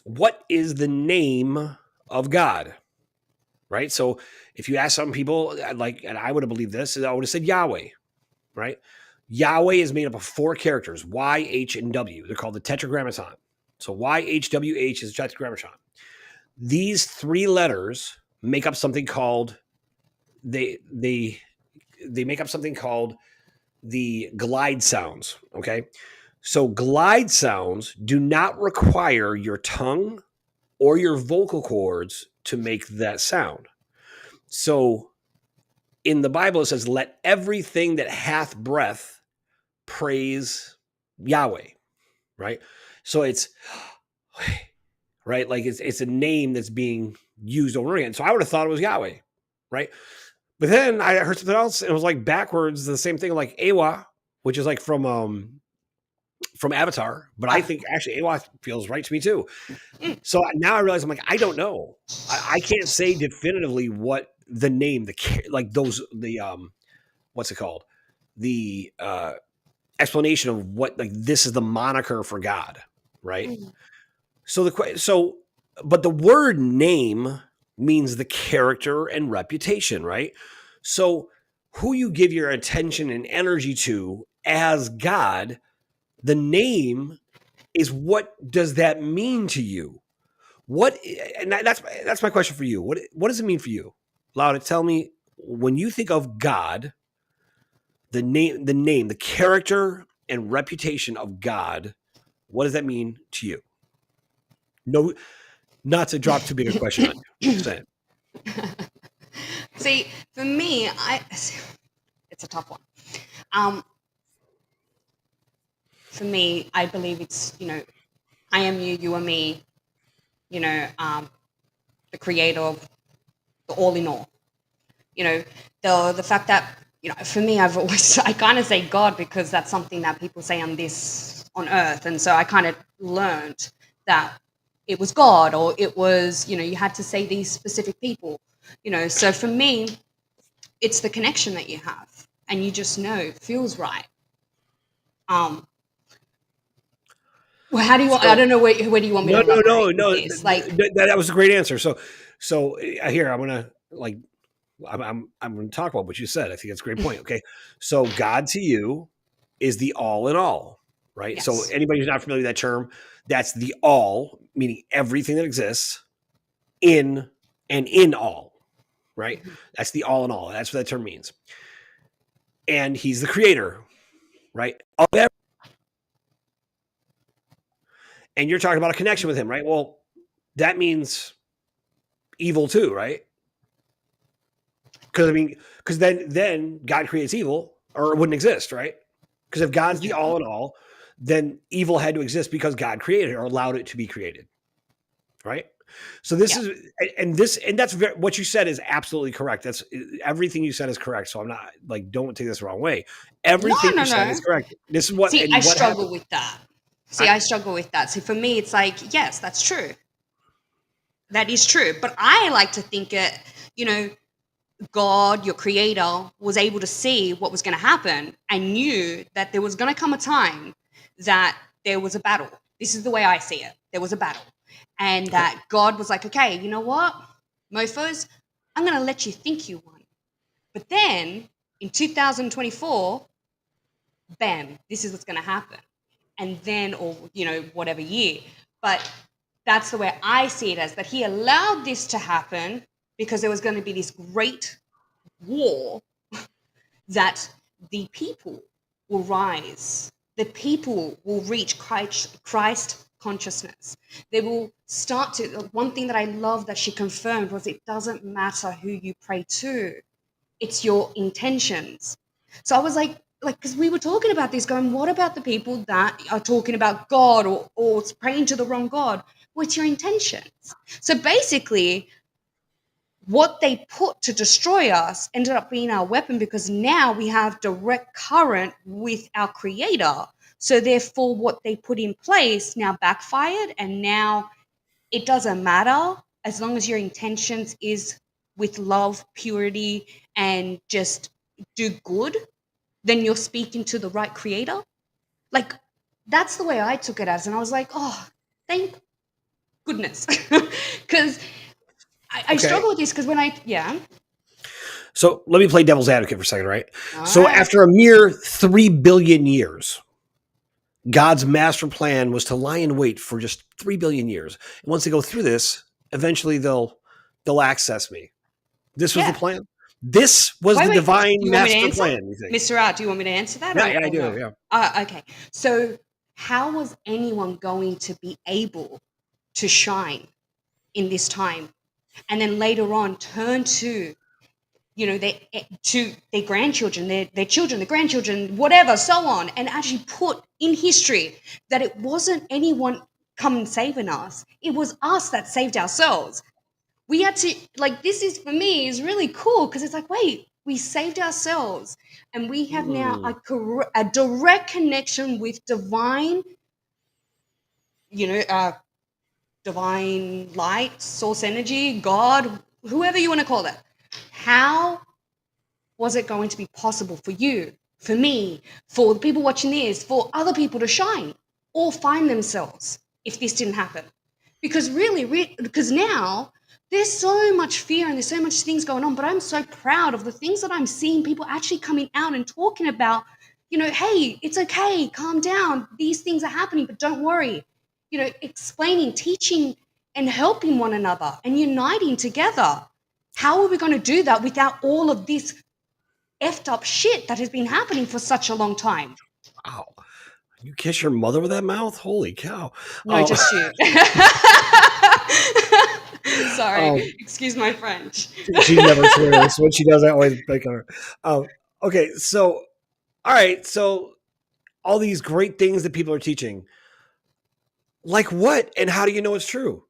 what is the name of God? Right? So if you ask some people, and I would have believed this, I would have said Yahweh, right? Yahweh is made up of four characters, Y, H, and W. They're called the Tetragrammaton. So Y, H, W, H is Tetragrammaton. These three letters make up something called they they make up something called the glide sounds. Okay. So glide sounds do not require your tongue or your vocal cords to make that sound. So in the Bible, it says, let everything that hath breath praise Yahweh, right? So it's right, like it's a name that's being used over again. So I would have thought it was Yahweh, right? But then I heard something else, and it was like backwards, the same thing, like Awa, which is like from Avatar. But I think actually Awa feels right to me too. So now I realize I'm like, I don't know. I can't say definitively what the name, like those the what's it called, the explanation of what, like, this is the moniker for God, right? Mm. So but the word name means the character and reputation, right? So who you give your attention and energy to as God, the name is, what does that mean to you? What, and that's my question for you. What does it mean for you? Lauda, tell me, when you think of God, the character and reputation of God, what does that mean to you? No, not to drop too big a question on you. Just saying. See, for me, it's a tough one. Um, for me, I believe it's, I am you, you are me. The creator of the all in all. You know, the fact that, for me, I've always I kind of say God because that's something that people say on earth, and so I kind of learned that it was God, or it was, you had to say these specific people. So for me, it's the connection that you have, and you just know it feels right. Um, well, how do you want? I So don't know where do you want me to no, no, no, elaborate with no. this? Like, That was a great answer. So here I'm gonna, like, I'm gonna talk about what you said. I think that's a great point. Okay, so God to you is the all in all, right? So yes, anybody who's not familiar with that term, that's the all, meaning everything that exists in and in all, right? mhm, That's the all in all. That's what that term means. And he's the creator, right? Of everything. And you're talking about a connection with him, right? Well, that means evil too, right? Because I mean, because then God creates evil, or it wouldn't exist, right? Because if God's the yeah, all in all, then evil had to exist because God created it or allowed it to be created, right? So this yeah. is, and that's what you said is absolutely correct. That's everything you said is correct. So I'm not, like, don't take this the wrong way. No, Everything no, you said no. is correct. This is what See, I and what struggle happened. with that. See, I, I struggle with that. See, for me, it's like, yes, that's true. That is true. But I like to think it, you know, God, your creator, was able to see what was going to happen and knew that there was going to come a time that there was a battle. This is the way I see it. There was a battle. And okay. that God was like, okay, you know what, mofos, I'm going to let you think you won. But then in 2024, bam, this is what's going to happen. And then, or, whatever year. But that's the way I see it, as that he allowed this to happen because there was going to be this great war that the people will rise. The people will reach Christ consciousness. They will start to. One thing that I love that she confirmed was, it doesn't matter who you pray to, it's your intentions. So I was like, because we were talking about this, going, what about the people that are talking about God, or praying to the wrong God? What's your intentions? So basically, what they put to destroy us ended up being our weapon, because now we have direct current with our creator. So therefore, what they put in place now backfired, and now it doesn't matter, as long as your intentions is with love, purity, and just do good, then you're speaking to the right creator. Like, that's the way I took it as. And I was like, oh, thank goodness. Because I Okay. struggle with this, because yeah. So let me play devil's advocate for a second, right? All So right. after a mere 3 billion years, God's master plan was to lie in wait for just 3 billion years. And once they go through this, eventually they'll access me. This was the Yeah. plan. This was Wait, the wait. Do divine you want me to master answer? plan, you think? Mr. Art, do you want me to answer that Yeah, yeah, I or do. no? Yeah. Okay. So, how was anyone going to be able to shine in this time and then later on turn to, to their grandchildren, their children, their grandchildren, whatever, so on, and actually put in history that it wasn't anyone come saving us. It was us that saved ourselves. We had to, like, this is for me is really cool because it's like, wait, we saved ourselves and we have now Hmm. a direct connection with divine, you know, divine light, source energy, God, whoever you want to call it. How was it going to be possible for you, for me, for the people watching this, for other people to shine or find themselves if this didn't happen? Because really, because now there's so much fear and there's so much things going on, but I'm so proud of the things that I'm seeing people actually coming out and talking about, hey, it's okay, calm down, these things are happening, but don't worry, explaining, teaching, and helping one another and uniting together. How are we going to do that without all of this effed up shit that has been happening for such a long time? Wow. You kiss your mother with that mouth? Holy cow. No, Um, just you. Sorry, um, excuse my French. she never swears. When she does, I always pick on her. Okay, so all right, so all these great things that people are teaching, like what, and how do you know it's true?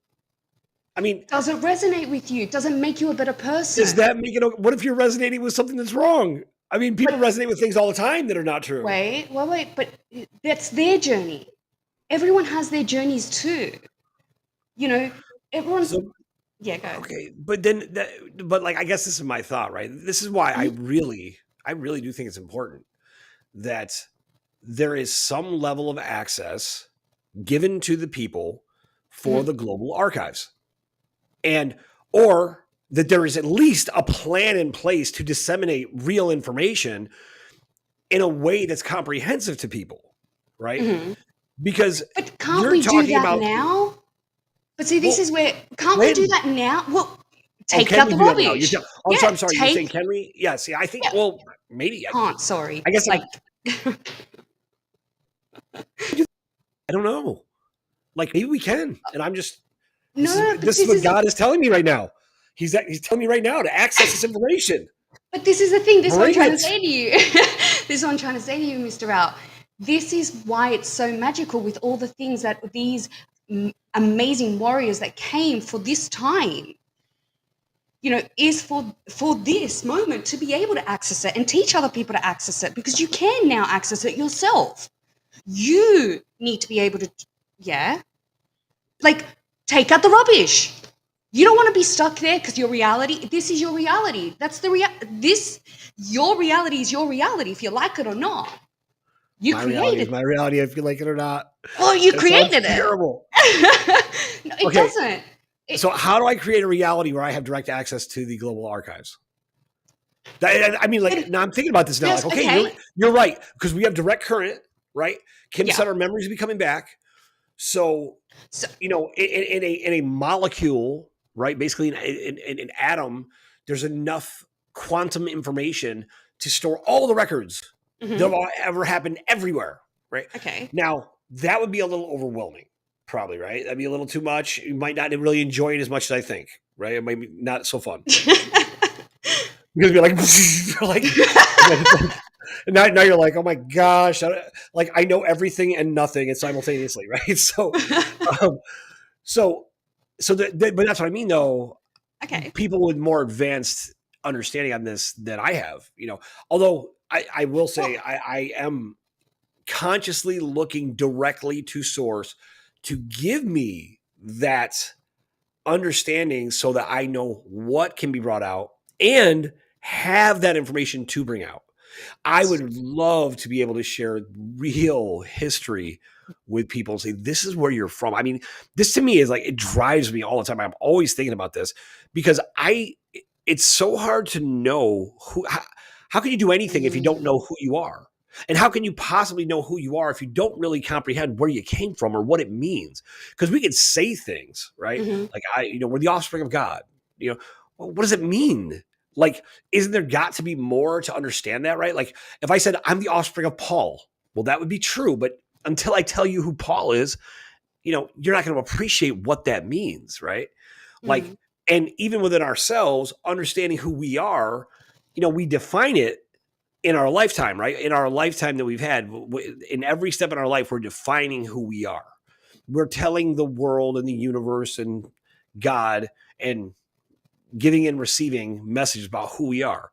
I mean, Does it resonate with you? Does it make you a better does person? that make it? What if you're resonating with something that's wrong? I mean, people But resonate with things all the time that are not true. wait, but that's their journey. Everyone has their journeys too. You know, everyone's, So yeah, go. okay, but then but like I guess this is my thought, right? This is why Mhm, I really do think it's important that there is some level of access given to the people for mhm, the global archives. And or that there is at least a plan in place to disseminate real information in a way that's comprehensive to people, right? mhm. Because But can't you're we do talking that about, now? But see, this well, is where can't we do when? that now? Well, Oh, take can out we the do that now? rubbish. I'm sorry, Yeah, I'm sorry. You're saying take. can we? Yeah. See, I think Yeah, well, maybe can't. Sorry, I guess like. I don't know. Like maybe we can, and I'm just No, but this is this what is God is telling me right now. He's telling me right now to access this information. but this is the thing. This is what I'm Bring trying to it. say to you. This is what I'm trying to say to you, Mr. Out. This is why it's so magical with all the things that these amazing warriors that came for this time, is for this moment to be able to access it and teach other people to access it because you can now access it yourself. You need to be able to, yeah, like take out the rubbish. You don't want to be stuck there because your reality, this is your reality. That's the your reality is your reality, if you like it or not. You My reality is created, my reality, if you like it or not. well, you That sounds created it. terrible. No, it Okay, doesn't. so It, how do I create a reality where I have direct access to the global archives? I mean, like then now I'm thinking about this now. Like, just, okay, okay. you're right because we have direct current, right? Kim Yeah. said our memories will be coming back. So So, in a molecule, right? Basically, in an atom, there's enough quantum information to store all the records that mhm, have ever happened everywhere, right? okay. Now that would be a little overwhelming, probably, right? That'd be a little too much. You might not really enjoy it as much as I think, right? It might be not so fun because you're like, you're like now you're like, oh my gosh, like I know everything and nothing and simultaneously, right? Um, so, but that's what I mean, though. Okay. People with more advanced understanding on this than I have, Although I will say Well, I am consciously looking directly to source to give me that understanding so that I know what can be brought out and have that information to bring out. I yes. would love to be able to share real history with people and say, this is where you're from. I mean, this to me is like, it drives me all the time. I'm always thinking about this because it's so hard to know how can you do anything if you don't Mm, know who you are? And how can you possibly know who you are if you don't really comprehend where you came from or what it means? Because we could say things, right? mhm. Like we're the offspring of God. Well, what does it mean? Like, isn't there got to be more to understand that, right? Like, if I said I'm the offspring of Paul, well, that would be true. But until I tell you who Paul is, you're not going to appreciate what that means, right? Like, Mm. and even within ourselves, understanding who we are, we define it in our lifetime, right? In our lifetime that we've had, in every step in our life, we're defining who we are. We're telling the world and the universe and God and giving and receiving messages about who we are.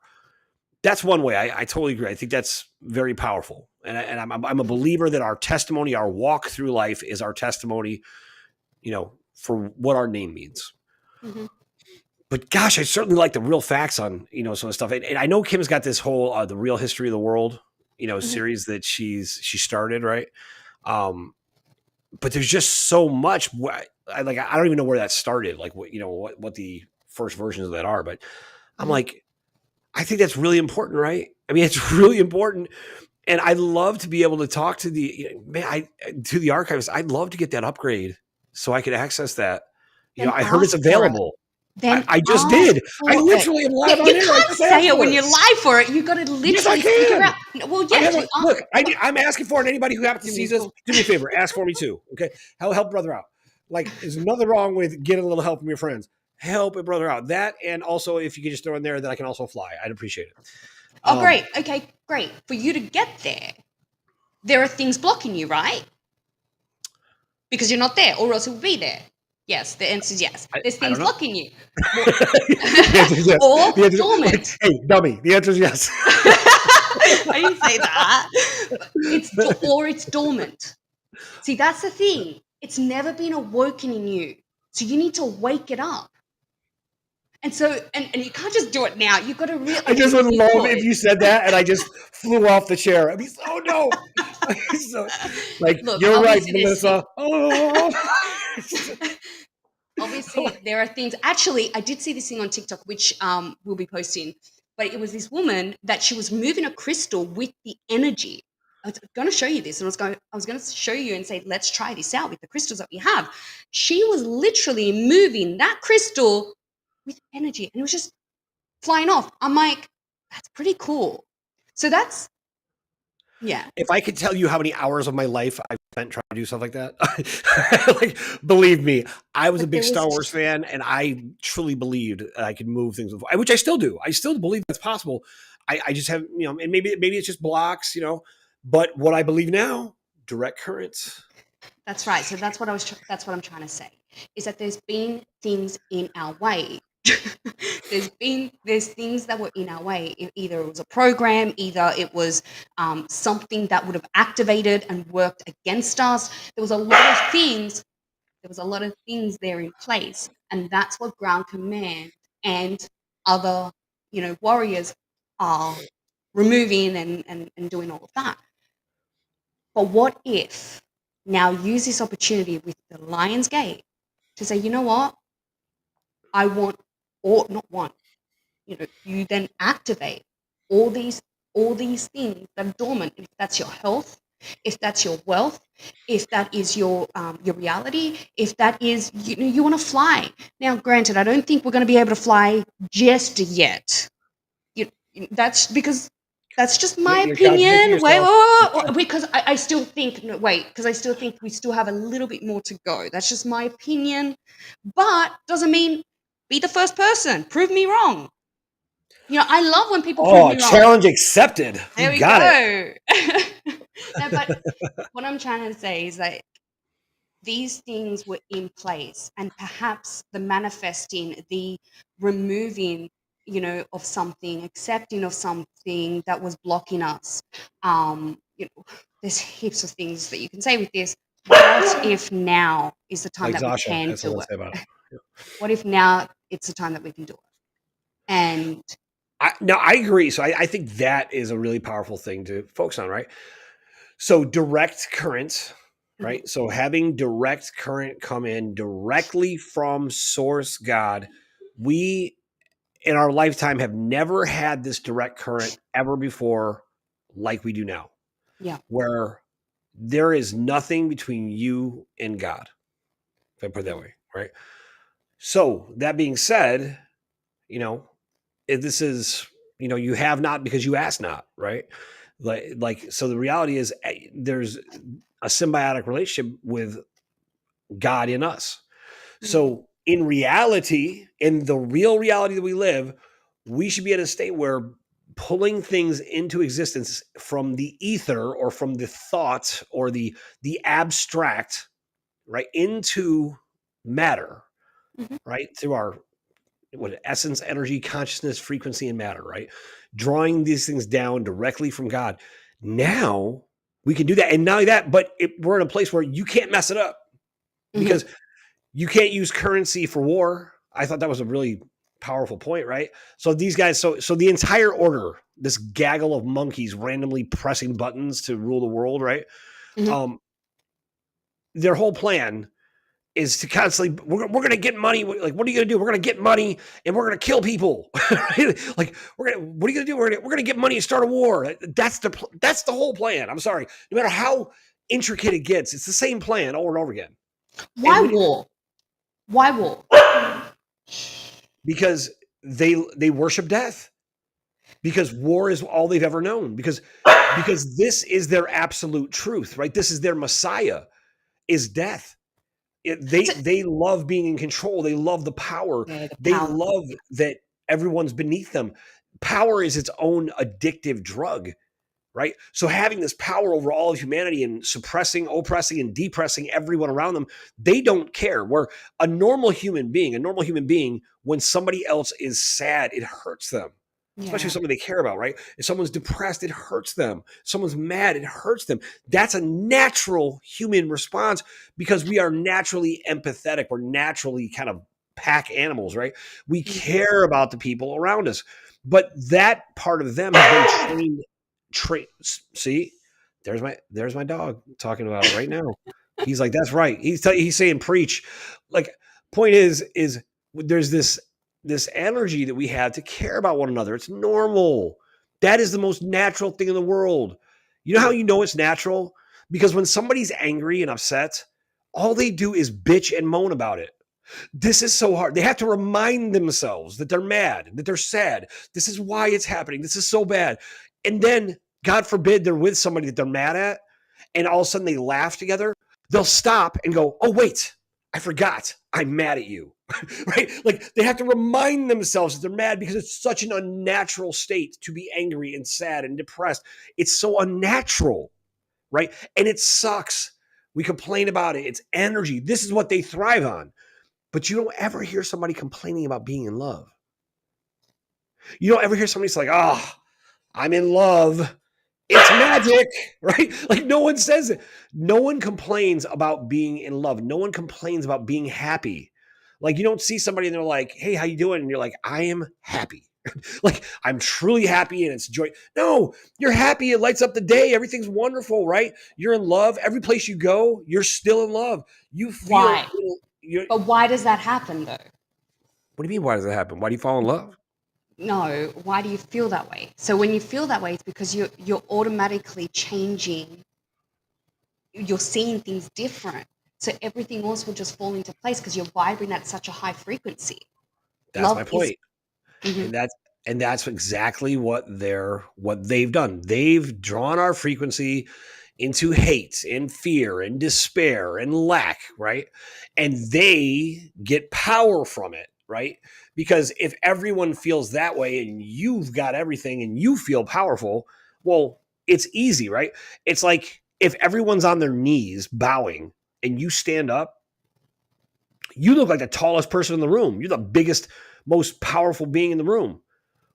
That's one way. I totally agree. I think that's very powerful. And I'm a believer that our testimony, our walk through life is our testimony, for what our name means. Hmm. But gosh, I certainly like the real facts on, some of the stuff. And I know Kim's got this whole, the real history of the world, Hmm. series that she started. Right. But there's just so much. I don't even know where that started. Like what the first versions of that are, but I'm Hmm. like, I think that's really important, right? I mean, it's really important, and I'd love to be able to talk to to the archives. I'd love to get that upgrade so I could access that. Then I heard it's ask for it. available. Then I just ask did. I for it. literally am Yeah, live on you air. I can't just say asked it for when it. you're live for it. You got to Yes, I literally figure out. can. Well, yes, you are. Look. Look, I'm asking for it. And anybody who happens to give see me a this, call. do me a favor. Ask for me too. Okay, help brother out. Like, there's nothing wrong with getting a little help from your friends. Help a brother out. That, and also if you could just throw in there that I can also fly, I'd appreciate it. Oh, Um, great. Okay, great. For you to get there are things blocking you, right? Because you're not there, or else it will be there. Yes, the answer is yes. There's I things don't know. blocking you, well, The answer is yes. or The answer, like, dormant. hey, dummy. The answer is yes. I didn't say that. But it's dormant. See, that's the thing. It's never been awoken in you, so you need to wake it up. And so, and you can't just do it now. You've got to really. I just Well, would you love if could. you said that and I just flew off the chair. I'd be oh no. So, like, Look, you're right, obviously, there's Melissa. Oh. obviously there are things. Actually, I did see this thing on TikTok, which we'll be posting. But it was this woman that she was moving a crystal with the energy. I was going to show you this, and I was going to show you and say, let's try this out with the crystals that we have. She was literally moving that crystal with energy, and it was just flying off. I'm like, that's pretty cool. So that's yeah. If I could tell you how many hours of my life I've spent trying to do stuff like that, like, believe me, I was a But big there Star was Wars fan, and I truly believed I could move things, which I still do. I still believe that's possible. I just have, and maybe it's just blocks, but what I believe now, direct currents. that's right. So that's what that's what I'm trying to say is that there's been things in our way. There's things that were in our way. Either it was a program, either it was something that would have activated and worked against us. There was a lot of things. There was a lot of things there in place, and that's what ground command and other warriors are removing and doing all of that. But what if now use this opportunity with the Lion's Gate to say, you know what, I want, or not want, you then activate all these things that are dormant. If that's your health, if that's your wealth, if that is your reality, if that is you want to fly. Now, granted, I don't think we're going to be able to fly just yet. You, that's because that's just my You're contradicting opinion. yourself. Because I still think no, wait, because I still think we still have a little bit more to go. That's just my opinion, but doesn't mean be the first person. Prove me wrong. I love when people prove Oh, me wrong. challenge accepted. There You we got it. go. No, but what I'm trying to say is that these things were in place, and perhaps the manifesting, the removing, of something, accepting of something that was blocking us. There's heaps of things that you can say with this. What if now is the time Like that we Zasha can has something do to it? say about it. What if now it's the time that we can do it? And No, I agree. So I think that is a really powerful thing to focus on, right? So direct current, mhm, right? So having direct current come in directly from source God, we in our lifetime have never had this direct current ever before like we do now, yeah, where there is nothing between you and God, if I put it that mhm, way, right? So that being said, you know, this is, you have not because you ask not, right? So the reality is, there's a symbiotic relationship with God in us. Mm. So in reality, in the real reality that we live, we should be at a state where pulling things into existence from the ether or from the thought or the abstract, right, into matter, Mhm. right, through our what essence, energy, consciousness, frequency, and matter, right? Drawing these things down directly from God. Now we can do that. And not only that, but we're in a place where you can't mess it up Mhm. because you can't use currency for war. I thought that was a really powerful point, right? So these guys, so the entire order, this gaggle of monkeys randomly pressing buttons to rule the world, right? Mhm. Um, their whole plan is to constantly we're going to get money. Like, what are you going to do? We're going to get money and we're going to kill people. Like, what are you going to do? We're going to get money and start a war. That's the whole plan. I'm sorry. No matter how intricate it gets, it's the same plan over and over again. Why And war? Why war? because they worship death, because war is all they've ever known, because this is their absolute truth, right? This is their Messiah, is death. So, They love being in control. They love the power. yeah, the They power. love that everyone's beneath them. Power is its own addictive drug, right? So having this power over all of humanity and suppressing, oppressing, and depressing everyone around them, they don't care. Where a normal human being, when somebody else is sad, it hurts them. Especially Yeah. somebody they care about, right? If someone's depressed, it hurts them. If someone's mad, it hurts them. That's a natural human response because we are naturally empathetic. We're naturally kind of pack animals, right? We Mhm. care about the people around us. But that part of them has been see, there's my dog talking about it right now. He's like, that's right. He's saying preach. Like, point is there's this energy that we have to care about one another. It's normal. That is the most natural thing in the world. You know how Mm. you know it's natural? Because when somebody's angry and upset, all they do is bitch and moan about it. This is so hard. They have to remind themselves that they're mad, that they're sad. This is why it's happening. This is so bad. And then, God forbid, they're with somebody that they're mad at, and all of a sudden they laugh together. They'll stop and go, "Oh, wait, I forgot. I'm mad at you." Right? Like, they have to remind themselves that they're mad because it's such an unnatural state to be angry and sad and depressed. It's so unnatural, right? And it sucks. We complain about it. It's energy. This is what they thrive on. But you don't ever hear somebody complaining about being in love. You don't ever hear somebody say, like, "Oh, I'm in love. It's magic," right? Like, no one says it. No one complains about being in love. No one complains about being happy. Like, you don't see somebody and they're like, "Hey, how you doing?" And you're like, "I am happy." Like, I'm truly happy and it's joy. No, you're happy. It lights up the day. Everything's wonderful, right? You're in love. Every place you go, you're still in love. You feel, Why? you're, But why does that happen though? what do you mean? Why does that happen? Why do you fall in love? No, why do you feel that way? So when you feel that way, it's because you're automatically changing, you're seeing things different. So everything else will just fall into place because you're vibrating at such a high frequency. That's Love my is point. mhm, And that's exactly what they've done. They've drawn our frequency into hate and fear and despair and lack, right? And they get power from it, right? Because if everyone feels that way and you've got everything and you feel powerful, well, it's easy, right? It's like if everyone's on their knees bowing and you stand up, you look like the tallest person in the room. You're the biggest, most powerful being in the room.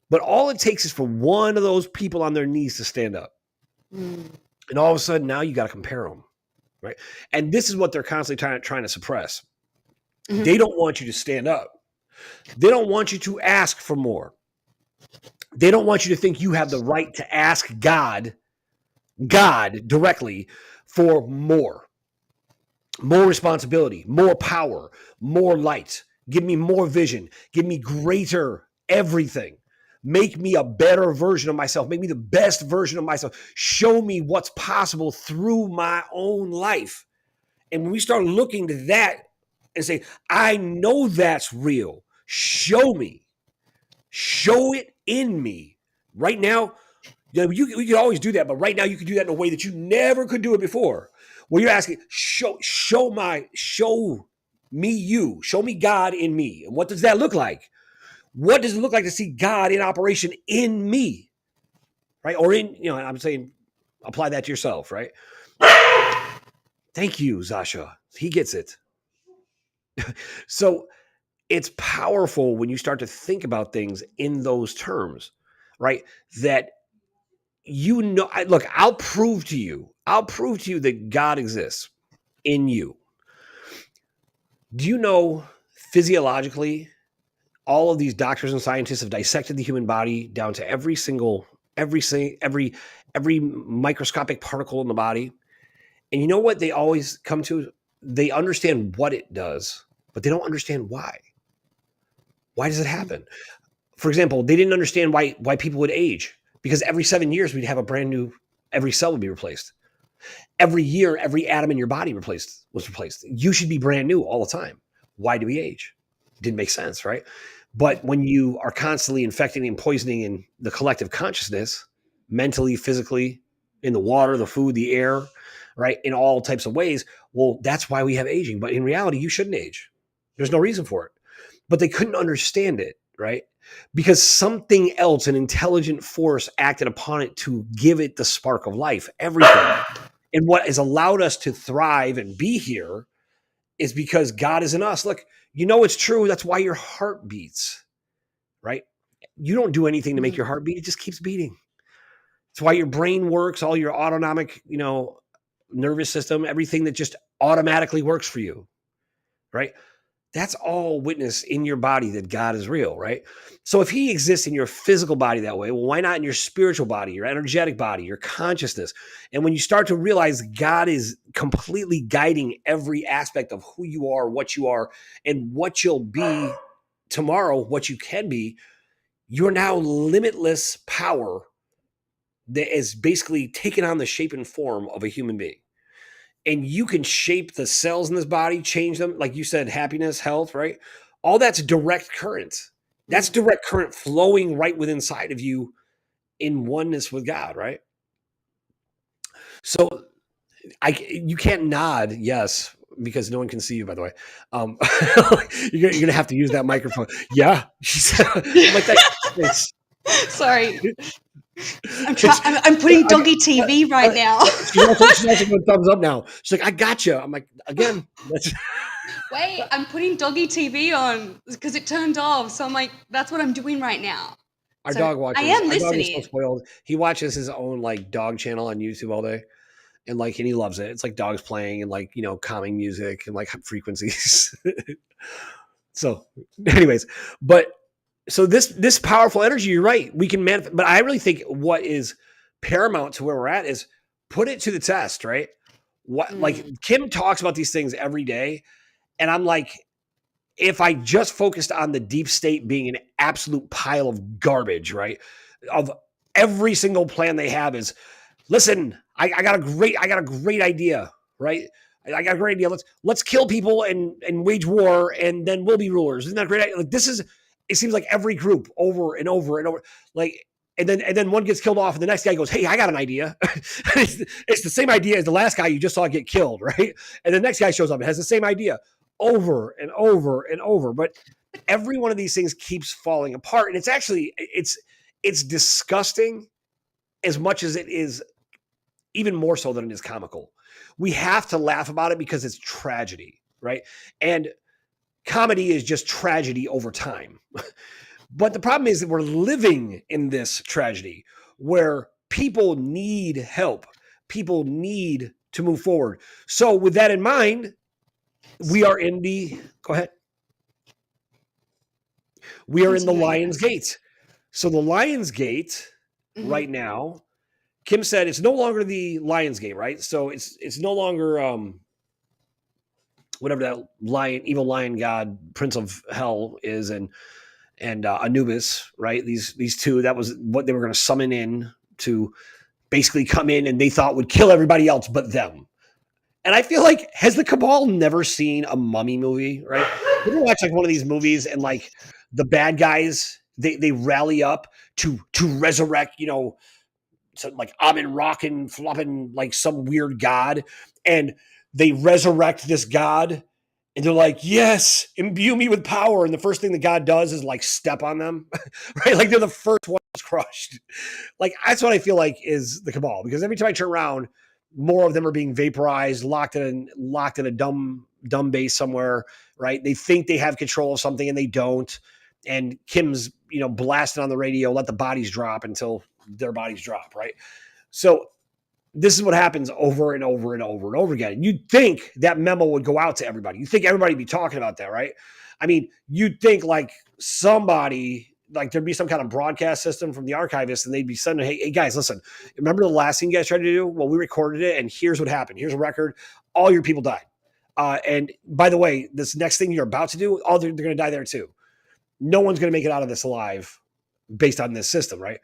But all it takes is for one of those people on their knees to stand up. mm, And all of a sudden, now you got to compare them, right? And this is what they're constantly trying to suppress. mhm. They don't want you to stand up. They don't want you to ask for more. They don't want you to think you have the right to ask God directly for more responsibility, more power, more light. Give me more vision. Give me greater everything. Make me a better version of myself. Make me the best version of myself. Show me what's possible through my own life. And when we start looking to that and say, I know that's real, show me. Show it in me right now. We can always do that, but right now you can do that in a way that you never could do it before. Where you're asking, show me you, show me God in me. And what does that look like? What does it look like to see God in operation in me? Right? Or I'm saying apply that to yourself, right? Thank you, Zasha. He gets it. So it's powerful when you start to think about things in those terms, right? That look, I'll prove to you that God exists in you. Do you know physiologically, all of these doctors and scientists have dissected the human body down to every microscopic particle in the body. And you know what they always come to? They understand what it does, but they don't understand why. Why does it happen? For example, they didn't understand why people would age, because every 7 years we'd have a brand new, every cell would be replaced. Every year, every atom in your body was replaced. You should be brand new all the time. Why do we age? Didn't make sense, right? But when you are constantly infecting and poisoning in the collective consciousness, mentally, physically, in the water, the food, the air, right, in all types of ways, well, that's why we have aging. But in reality, you shouldn't age. There's no reason for it. But they couldn't understand it, right? Because something else, an intelligent force, acted upon it to give it the spark of life, everything. And what has allowed us to thrive and be here is because God is in us. Look, it's true. That's why your heart beats, right? You don't do anything to make your heart beat. It just keeps beating. It's why your brain works, all your autonomic, nervous system, everything that just automatically works for you, right? That's all witness in your body that God is real, right? So if he exists in your physical body that way, well, why not in your spiritual body, your energetic body, your consciousness? And when you start to realize God is completely guiding every aspect of who you are, and what you'll be tomorrow, what you can be, you're now limitless power that is basically taken on the shape and form of a human being. And you can shape the cells in this body, change them. Like you said, happiness, health, right? All that's direct current. That's direct current flowing right within inside of you in oneness with God, right? So you can't nod yes, because no one can see you, by the way. You're gonna have to use that microphone. Yeah. I'm like that. Sorry. I'm putting doggy TV right now. She's also doing thumbs up now. She's like, I gotcha. I'm like, again, Wait, I'm putting doggy TV on because it turned off. So I'm like, that's what I'm doing right now. our So dog watches. I am Our dog is so listening. spoiled. He watches his own like dog channel on YouTube all day, and he loves it. It's like dogs playing and calming music and like frequencies. So, anyways, but so this powerful energy, you're right. We can manifest, but I really think what is paramount to where we're at is put it to the test, right? Like Kim talks about these things every day, and I'm like, if I just focused on the deep state being an absolute pile of garbage, right? Of every single plan they have is, listen, I got a great idea, right? I got a great idea. Let's kill people and wage war, and then we'll be rulers. Isn't that a great idea? Like it seems like every group over and over and over, like, and then one gets killed off, and the next guy goes, "Hey, I got an idea." it's the same idea as the last guy you just saw get killed, right? And the next guy shows up and has the same idea over and over and over. But every one of these things keeps falling apart, and it's actually it's disgusting as much as it is, even more so than it is comical. We have to laugh about it because it's tragedy, right? And comedy is just tragedy over time. But the problem is that we're living in this tragedy where people need help. People need to move forward. So with that in mind, we are in the, go ahead. We are in the Lion's Gate. So the Lion's Gate right now, Kim said it's no longer the Lion's Gate, right? So it's no longer whatever that evil lion god, Prince of Hell is, and Anubis, right? These two, that was what they were going to summon in to basically come in, and they thought would kill everybody else but them. And I feel like, has the Cabal never seen a mummy movie, right? You ever watch like one of these movies and like the bad guys They rally up to resurrect, so like Amin rockin' flopping like some weird god, and they resurrect this god, and they're like, "Yes, imbue me with power." And the first thing the god does is like step on them, right? Like they're the first ones crushed. Like that's what I feel like is the cabal, because every time I turn around, more of them are being vaporized, locked in a dumb base somewhere, right? They think they have control of something and they don't. And Kim's, blasting on the radio, let the bodies drop until their bodies drop, right? So this is what happens over and over and over and over again. You'd think that memo would go out to everybody. You think everybody would be talking about that, right? I mean, you'd think like somebody, like there'd be some kind of broadcast system from the archivist, and they'd be sending, hey guys, listen, remember the last thing you guys tried to do? Well, we recorded it, and here's what happened. Here's a record. All your people died. And by the way, this next thing you're about to do, they're going to die there too. No one's going to make it out of this alive based on this system, right?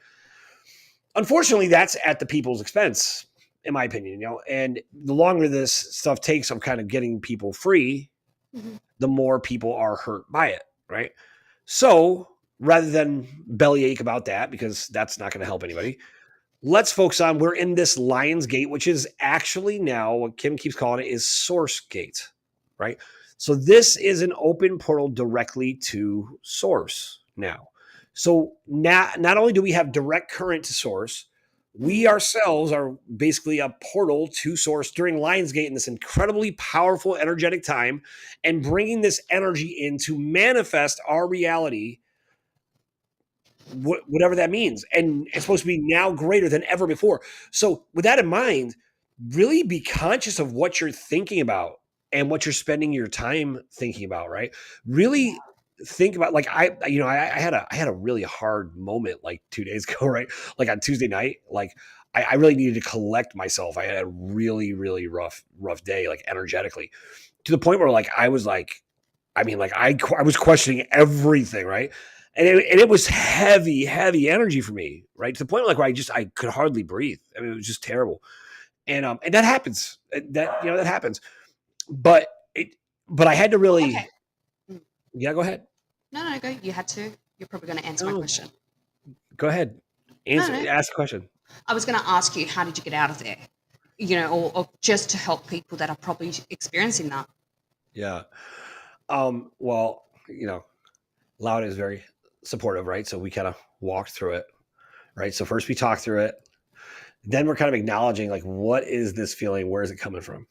Unfortunately, that's at the people's expense, in my opinion. And the longer this stuff takes of kind of getting people free, Mhm. the more people are hurt by it, right? So rather than bellyache about that, because that's not going to help anybody, let's focus on, we're in this Lion's Gate, which is actually now what Kim keeps calling it is Source Gate, right? So this is an open portal directly to Source now. So not only do we have direct current to Source, we ourselves are basically a portal to Source during Lionsgate in this incredibly powerful, energetic time, and bringing this energy in to manifest our reality, whatever that means. And it's supposed to be now greater than ever before. So, with that in mind, really be conscious of what you're thinking about and what you're spending your time thinking about, right? Yeah. Really think about, like, I had a really hard moment like 2 days ago, right? Like on Tuesday night, like I really needed to collect myself. I had a really, really rough day, like energetically, to the point where like I was like, I mean, like I was questioning everything, right? And it was heavy, heavy energy for me, right? To the point like where I could hardly breathe. I mean, it was just terrible. And that happens. That happens. But it but I had to Okay. really, Mm. yeah, go ahead. No, no, go. You had to. You're probably going to answer my Oh, question. go ahead. No, Answer no. ask the question. I was going to ask you, how did you get out of there? Or just to help people that are probably experiencing that. Yeah. Well, Loud is very supportive, right? So we kind of walked through it, right? So first we talked through it. Then we're kind of acknowledging like, what is this feeling? Where is it coming from?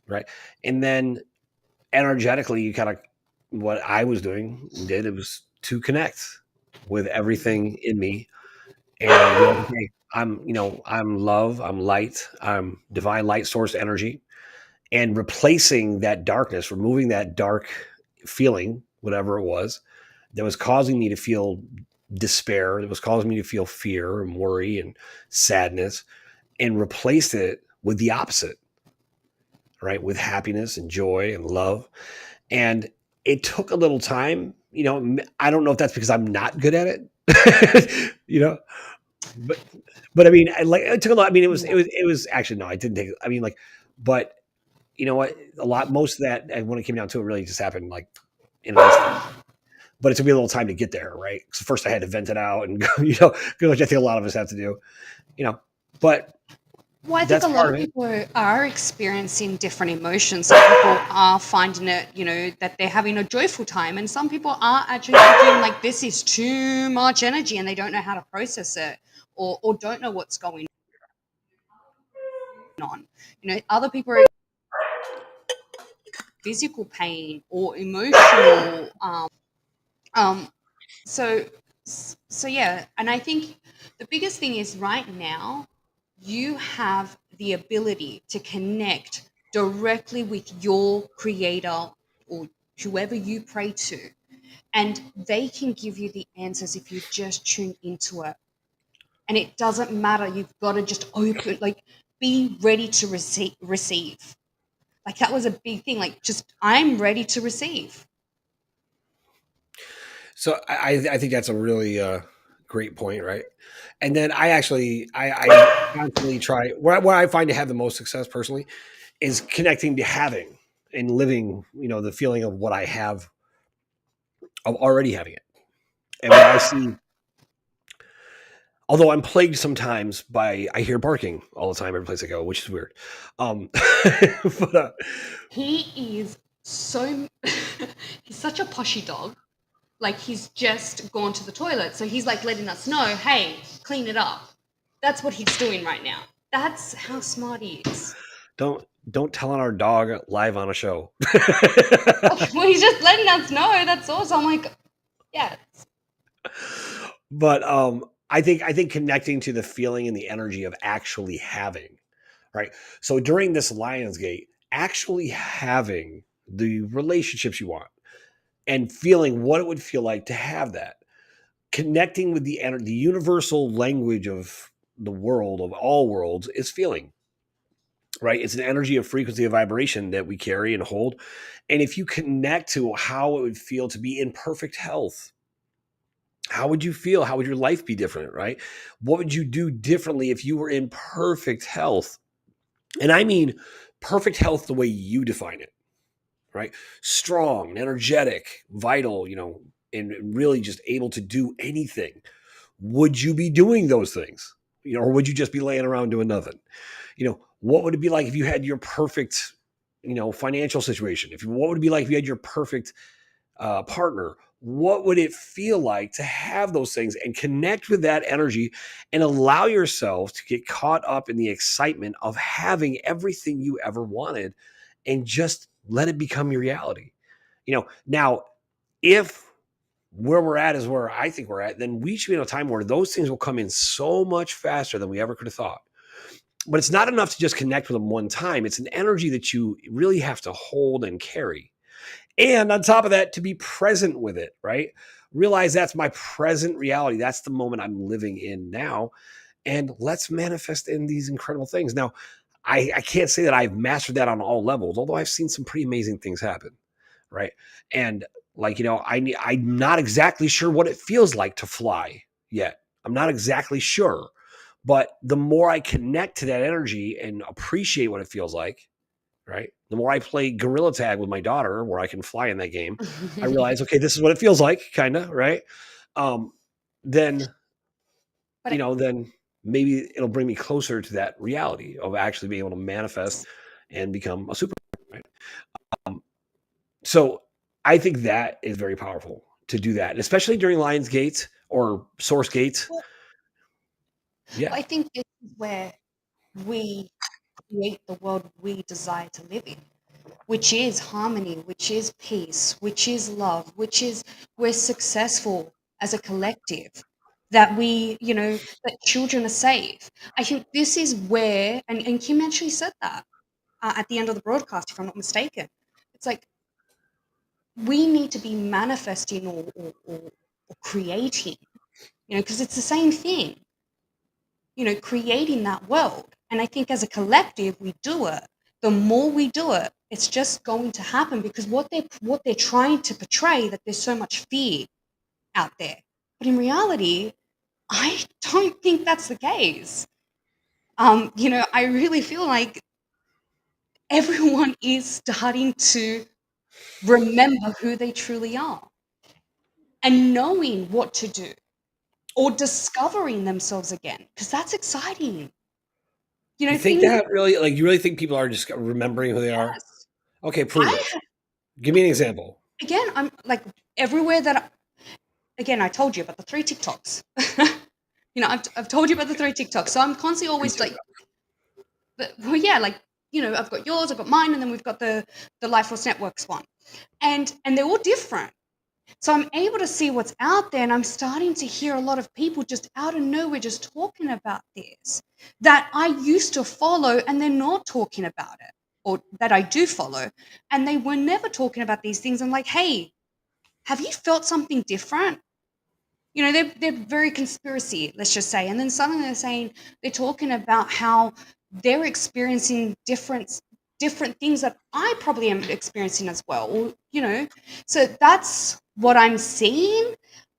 Right. And then energetically, you kind of, what I was doing it was to connect with everything in me and be like, okay, I'm love, I'm light, I'm divine light source energy, and replacing that darkness, removing that dark feeling, whatever it was that was causing me to feel despair, that was causing me to feel fear and worry and sadness, and replaced it with the opposite, right? With happiness and joy and love. And it took a little time. I don't know if that's because I'm not good at it, but I mean, it took a lot. I mean, it was actually, no, I didn't take. I mean, like, but you know what? Most of that, and when it came down to it, really just happened like in an instant. But it took me a little time to get there, right? Because first I had to vent it out, and which I think a lot of us have to do, you know. But Well, I think that's a lot part of of it. people are experiencing different emotions. Some people are finding it, that they're having a joyful time, and some people are actually thinking like this is too much energy and they don't know how to process it, or don't know what's going on. Other people are physical pain or emotional. Um, so so yeah, and I think the biggest thing is right now you have the ability to connect directly with your creator or whoever you pray to, and they can give you the answers if you just tune into it. And it doesn't matter, you've got to just open, like, be ready to receive. Like, that was a big thing, like, just I'm ready to receive. So I think that's a really great point, right? And then I constantly try, where I find to have the most success personally is connecting to having and living, the feeling of what I have, of already having it. And when I see, although I'm plagued sometimes by, I hear barking all the time every place I go, which is weird. Um, but He is so he's such a poshy dog. Like he's just gone to the toilet, so he's like letting us know, hey, clean it up. That's what he's doing right now. That's how smart he is. don't tell on our dog live on a show. Well, he's just letting us know. That's awesome. I'm like, yeah. But I think connecting to the feeling and the energy of actually having, right? So during this Lionsgate, actually having the relationships you want and feeling what it would feel like to have that, connecting with the universal language of the world, of all worlds, is feeling, right? It's an energy, of frequency, of vibration that we carry and hold. And if you connect to how it would feel to be in perfect health, how would you feel? How would your life be different, right? What would you do differently if you were in perfect health? And I mean perfect health the way you define it, right? Strong, energetic, vital, and really just able to do anything. Would you be doing those things? Or would you just be laying around doing nothing? What would it be like if you had your perfect, financial situation? What would it be like if you had your perfect partner? What would it feel like to have those things and connect with that energy and allow yourself to get caught up in the excitement of having everything you ever wanted and just let it become your reality? Now, if where we're at is where I think we're at, then we should be in a time where those things will come in so much faster than we ever could have thought. But it's not enough to just connect with them one time. It's an energy that you really have to hold and carry. And on top of that, to be present with it, right? Realize that's my present reality. That's the moment I'm living in now. And let's manifest in these incredible things. Now, I can't say that I've mastered that on all levels, although I've seen some pretty amazing things happen, right? And like, I'm not exactly sure what it feels like to fly yet. I'm not exactly sure. But the more I connect to that energy and appreciate what it feels like, right? The more I play gorilla tag with my daughter, where I can fly in that game, I realize, okay, this is what it feels like, kind of, right? Um, then, But it, then maybe it'll bring me closer to that reality of actually being able to manifest and become a super. Right? Um, so I think that is very powerful to do that, and especially during Lionsgate or Source Gate. well, Yeah, I think this is where we create the world we desire to live in, which is harmony, which is peace, which is love, which is we're successful as a collective, that that children are safe. I think this is where, and Kim actually said that at the end of the broadcast, if I'm not mistaken. It's like we need to be manifesting or creating, because it's the same thing, creating that world. And I think as a collective, we do it. The more we do it, it's just going to happen because what they're trying to portray that there's so much fear out there. But in reality, I don't think that's the case. I really feel like everyone is starting to remember who they truly are and knowing what to do or discovering themselves again because that's exciting. you think Things. that really, like, you really think people are just remembering who they are? Yes. Okay, prove it. I Give me an example. Again, I'm like everywhere again, I told you about the three TikToks. I've told you about the three TikToks. So I'm constantly Me always too. like, but well, yeah, like, I've got yours, I've got mine, and then we've got the Life Force Networks one. And they're all different. So I'm able to see what's out there, and I'm starting to hear a lot of people just out of nowhere just talking about this that I used to follow, and they're not talking about it, or that I do follow, and they were never talking about these things. I'm like, hey, have you felt something different? They're very conspiracy, let's just say. And then suddenly they're talking about how they're experiencing different things that I probably am experiencing as well. So that's what I'm seeing.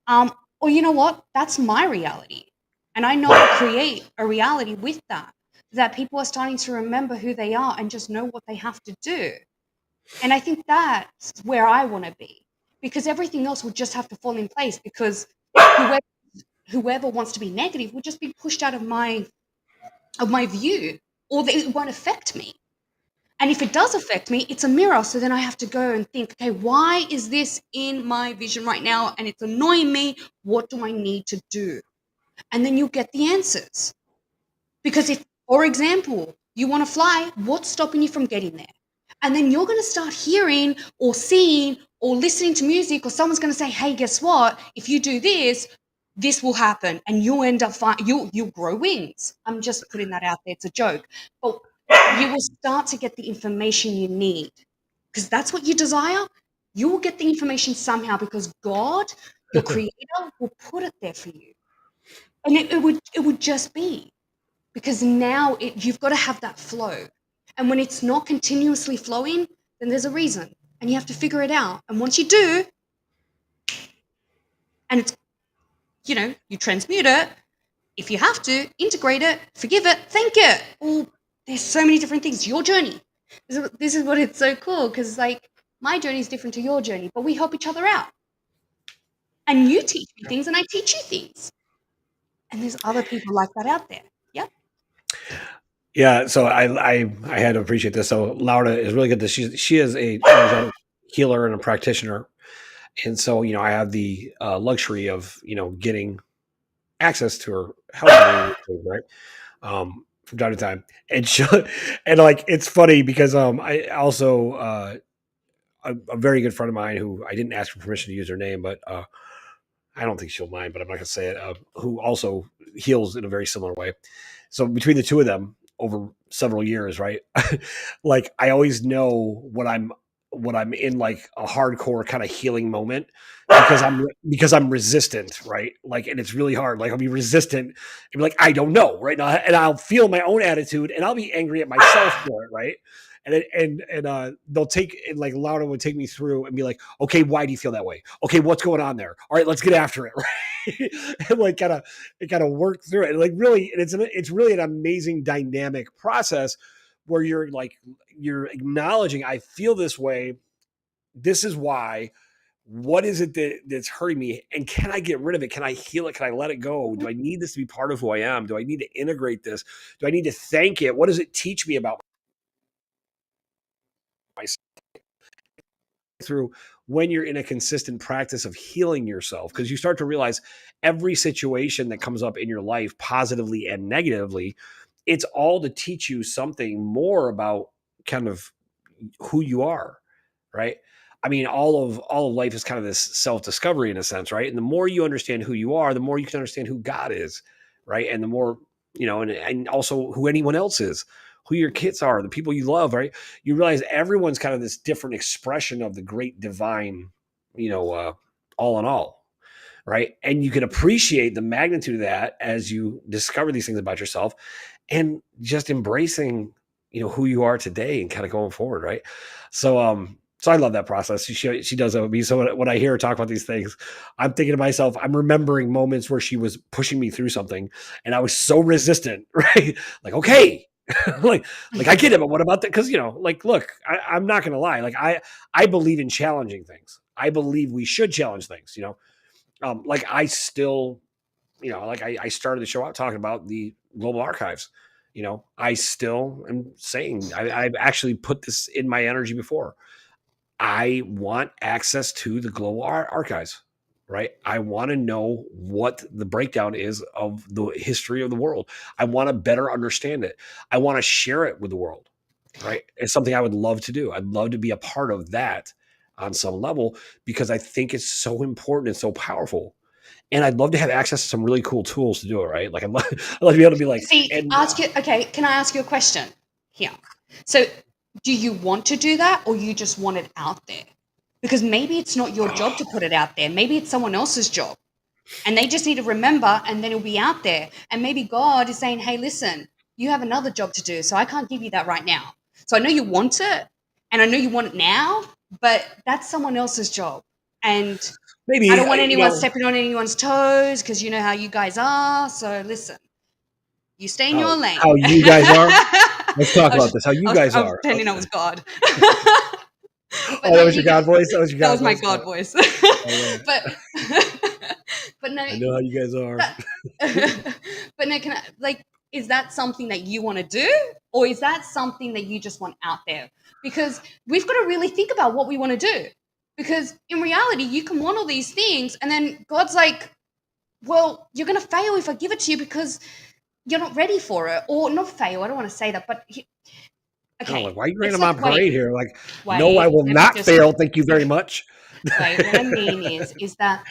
Or you know what? That's my reality. And I know I create a reality with that people are starting to remember who they are and just know what they have to do. And I think that's where I want to be because everything else will just have to fall in place because whoever wants to be negative will just be pushed out of my view, or it won't affect me. And if it does affect me, it's a mirror. So then I have to go and think, okay, why is this in my vision right now? And it's annoying me. What do I need to do? And then you'll get the answers. Because if, for example, you want to fly, what's stopping you from getting there? And then you're going to start hearing or seeing or listening to music, or someone's going to say, hey, guess what? If you do this, this will happen, and you'll end up you'll grow wings. I'm just putting that out there. It's a joke. But you will start to get the information you need, because that's what you desire. You will get the information somehow, because God, your creator, will put it there for you. And it would just be, because now you've got to have that flow. And when it's not continuously flowing, then there's a reason, and you have to figure it out. And once you do, and it's, you transmute it, if you have to, integrate it, forgive it, thank it. Well, there's so many different things. Your journey. This is what it's so cool, because like my journey is different to your journey, but we help each other out. And you teach me things, and I teach you things. And there's other people like that out there. Yep. Yeah, so I had to appreciate this. So Laura is really good. This she is a energetic healer and a practitioner, and so I have the luxury of getting access to her help, right? From time to time, and she, and like it's funny because I also a very good friend of mine who I didn't ask for permission to use her name, but I don't think she'll mind, but I'm not going to say it. Who also heals in a very similar way. So between the two of them over several years, right? Like I always know when I'm in like a hardcore kind of healing moment because I'm resistant, right? Like, and it's really hard. Like I'll be resistant and be like, I don't know, right now, and I'll feel my own attitude, and I'll be angry at myself for it, right? And they'll take, and like Laura would take me through and be like, okay, why do you feel that way? Okay, what's going on there? All right, let's get after it, right? And like kind of work through it. And like really, and it's really an amazing dynamic process where you're acknowledging, I feel this way. This is why. What is it that's hurting me? And can I get rid of it? Can I heal it? Can I let it go? Do I need this to be part of who I am? Do I need to integrate this? Do I need to thank it? What does it teach me about myself? Through when you're in a consistent practice of healing yourself, because you start to realize every situation that comes up in your life, positively and negatively, it's all to teach you something more about kind of who you are, right? I mean, all of life is kind of this self-discovery in a sense, right? And the more you understand who you are, the more you can understand who God is, right? And the more, and also who anyone else is, who your kids are, the people you love, right? You realize everyone's kind of this different expression of the great divine, all in all, right? And you can appreciate the magnitude of that as you discover these things about yourself, and just embracing, who you are today and kind of going forward, right? So I love that process. She does that with me. So when I hear her talk about these things, I'm thinking to myself, I'm remembering moments where she was pushing me through something, and I was so resistant, right? Like, okay, like I get it, but what about that? Because like, look, I'm not going to lie. Like I believe in challenging things. I believe we should challenge things. Like I still, like I started the show out talking about the global archives. I still am saying I've actually put this in my energy before. I want access to the global archives, right? I want to know what the breakdown is of the history of the world. I want to better understand it. I want to share it with the world, right? It's something I would love to do. I'd love to be a part of that on some level, because I think it's so important and so powerful. And I'd love to have access to some really cool tools to do it, right? Like I'd love to be able to be like, See, and okay, can I ask you a question here? So, do you want to do that, or you just want it out there? Because maybe it's not your job to put it out there. Maybe it's someone else's job. And they just need to remember, and then it'll be out there. And maybe God is saying, hey, listen, you have another job to do, so I can't give you that right now. So I know you want it, and I know you want it now, but that's someone else's job. And I maybe don't want anyone stepping on anyone's toes, because you know how you guys are. So listen, you stay in your how lane. you guys are. Let's talk I was about just, this. How you I was, guys I was are. pretending I Okay. was God. But Oh, no, that was your you go. God voice. That was your That God was my voice. God voice. Oh, man. but but no, I know how you guys are. that, but no, can I, like, is that something that you want to do, or is that something that you just want out there? Because we've got to really think about what we want to do. Because in reality, you can want all these things, and then God's like, well, you're going to fail if I give it to you because you're not ready for it. Or not fail, I don't want to say that, but I don't know, okay, like, why are you it's random like, on parade wait, here? Like, no, I wait, will let me not just, fail. Thank you very much. wait, what I mean is that,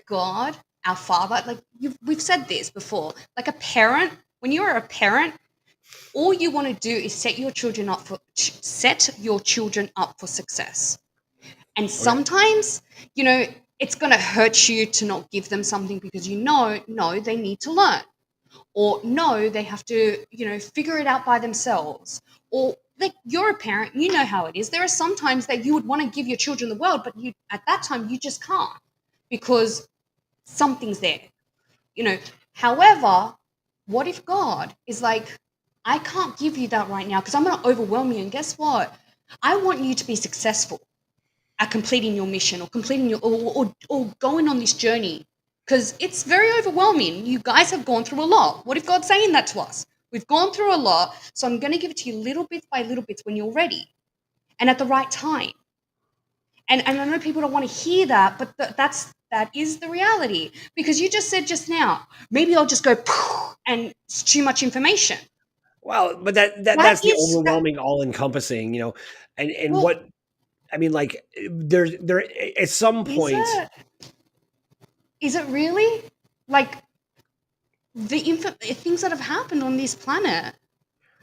God, our Father, like we've said this before, like a parent, when you're a parent, all you want to do is set your children up for success. And Okay. sometimes, it's going to hurt you to not give them something because no, they need to learn, or no, they have to, figure it out by themselves. Or like you're a parent, you know how it is. There are some times that you would want to give your children the world, but you at that time you just can't because something's there. You know, however, what if God is like, I can't give you that right now because I'm going to overwhelm you. And guess what? I want you to be successful at completing your mission or completing or going on this journey because it's very overwhelming. You guys have gone through a lot. What if God's saying that to us? We've gone through a lot, so I'm going to give it to you little bits by little bits when you're ready and at the right time. And I know people don't want to hear that, but that is the reality because you just said just now, maybe I'll just go and it's too much information. Well, but That that's the is that. overwhelming, all encompassing, and Well, what I mean, like, there at some is point. it? Is it really? Like things that have happened on this planet,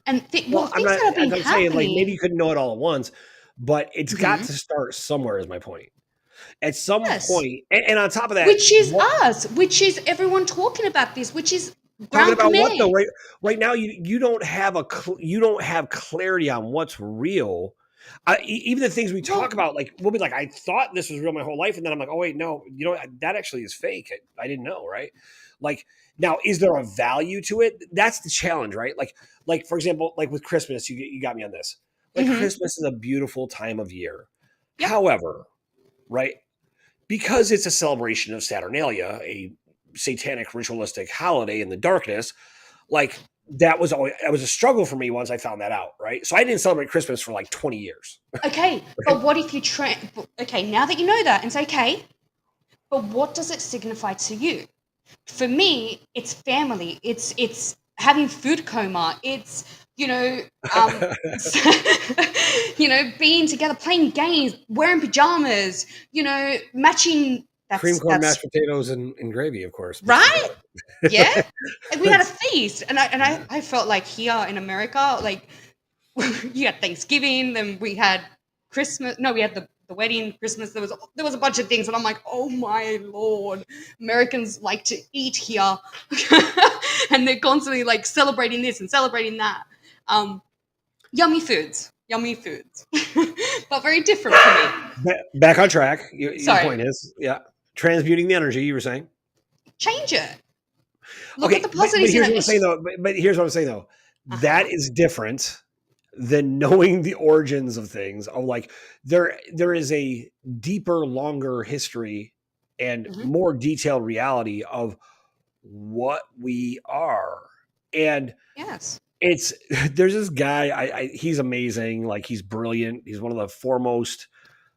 and Well, I'm things not. that have As been I'm saying, like, maybe happening. you couldn't know it all at once, but it's got Mhm. to start somewhere. Is my point. At some Yes, point, and on top of that, which is what us, which is everyone talking about this, which is talking ground about what though? command. Right now, you don't have you don't have clarity on what's real. Even the things we talk Well, about, like, we'll be like, I thought this was real my whole life, and then I'm like, oh wait, no, that actually is fake. I didn't know, right? Like, now, is there a value to it? That's the challenge, right? Like for example, like with Christmas, you got me on this. Like, hmm, Christmas is a beautiful time of year. yep, However, right, because it's a celebration of Saturnalia, a satanic ritualistic holiday in the darkness, like, that was a struggle for me once I found that out, right? So I didn't celebrate Christmas for like 20 years. okay. Right? But what if you okay, now that you know that, and say, okay, but what does it signify to you? For me, it's family. It's having food coma. It's you know, um, being together, playing games, wearing pajamas. Matching. Cream corn, That's mashed potatoes, and gravy, of course, mixed right. together. Yeah, and we had a feast, and I felt like here in America, like you had Thanksgiving, then we had Christmas. No, we had the wedding, Christmas. There was a bunch of things, and I'm like, oh my lord, Americans like to eat here, and they're constantly like celebrating this and celebrating that. Um, yummy foods, but very different for me. Back on track. Your Sorry, point is, yeah, transmuting the energy. You were saying, change it. Look at okay, the but positives in here's it. what I'm saying though. But here's what I'm saying though. Uh That huh. is different than knowing the origins of things. Of, like, there is a deeper, longer history and Hmm. more detailed reality of what we are. And Yes. it's there's this guy, he's amazing, like, he's brilliant, he's one of the foremost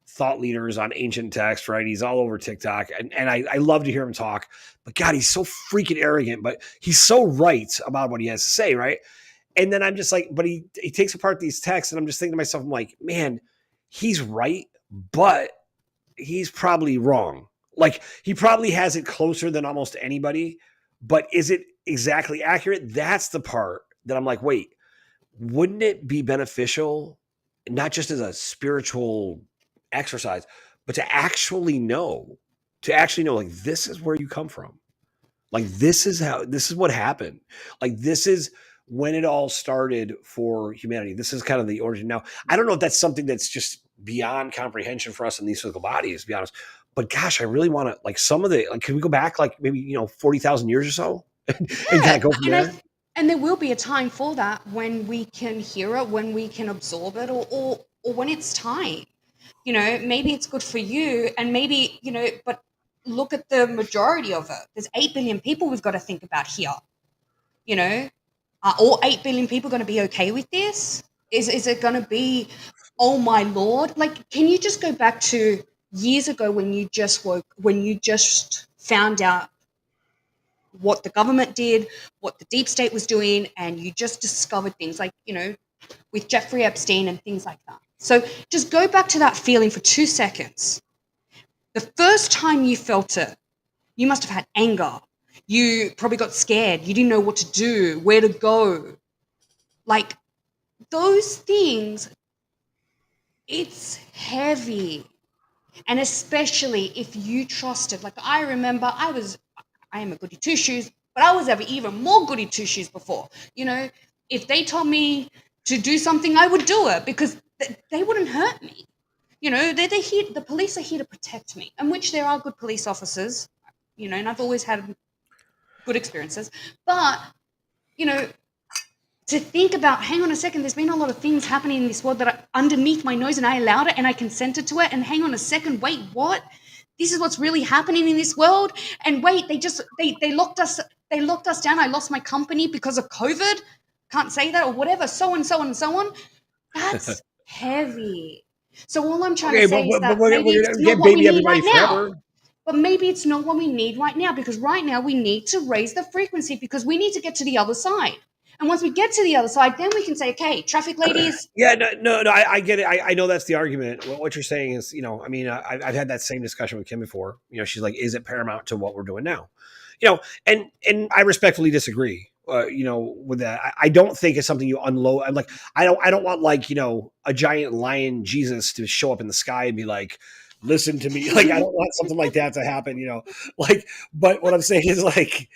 thought leaders on ancient text, right? He's all over TikTok, and I love to hear him talk, but God, he's so freaking arrogant, but he's so right about what he has to say, right? And then I'm just like, but he takes apart these texts, and I'm just thinking to myself, I'm like, man, he's right, but he's probably wrong. Like, he probably has it closer than almost anybody, but is it exactly accurate? That's the part that I'm like, wait, wouldn't it be beneficial, not just as a spiritual exercise, but to actually know, like, this is where you come from. Like, this is what happened. Like, this is when it all started for humanity. This is kind of the origin. Now, I don't know if that's something that's just beyond comprehension for us in these physical bodies, to be honest. But gosh, I really want to, like, some of the, like, can we go back like maybe 40,000 years or so and kind Yeah, of go from and there? and there will be a time for that when we can hear it, when we can absorb it, or when it's time. Maybe it's good for you, and maybe but look at the majority of it. There's 8 billion people we've got to think about here. You know, are all 8 billion people going to be okay with this? Is it going to be, oh my Lord? Like, can you just go back to years ago when you just found out what the government did, what the deep state was doing, and you just discovered things like, with Jeffrey Epstein and things like that. So just go back to that feeling for 2 seconds. The first time you felt it, you must have had anger. You probably got scared. You didn't know what to do, where to go. Like those things, it's heavy. And especially if you trusted, like I remember I am a goody two shoes, but I was ever even more goody two shoes before. If they told me to do something, I would do it because they wouldn't hurt me. They're here, the police are here to protect me, and which there are good police officers, and I've always had good experiences. But, you know, to think about, hang on a second, there's been a lot of things happening in this world that are underneath my nose and I allowed it and I consented to it. And hang on a second, wait, what? This is what's really happening in this world. And wait, they locked us down. I lost my company because of COVID. Can't say that or whatever, so and so and so on. That's heavy. So all I'm trying to Okay, say is but that maybe we're it's gonna not get what we baby need everybody right now. forever. But maybe it's not what we need right now, because right now we need to raise the frequency because we need to get to the other side. And once we get to the other side, then we can say, okay, traffic ladies. Yeah, no, I get it. I know that's the argument. What you're saying is, I mean, I've had that same discussion with Kim before. She's like, is it paramount to what we're doing now? And I respectfully disagree. With that, I don't think it's something you unload. I'm like, I don't want like a giant lion Jesus to show up in the sky and be like, listen to me. Like, I don't want something like that to happen. Like, but what I'm saying is like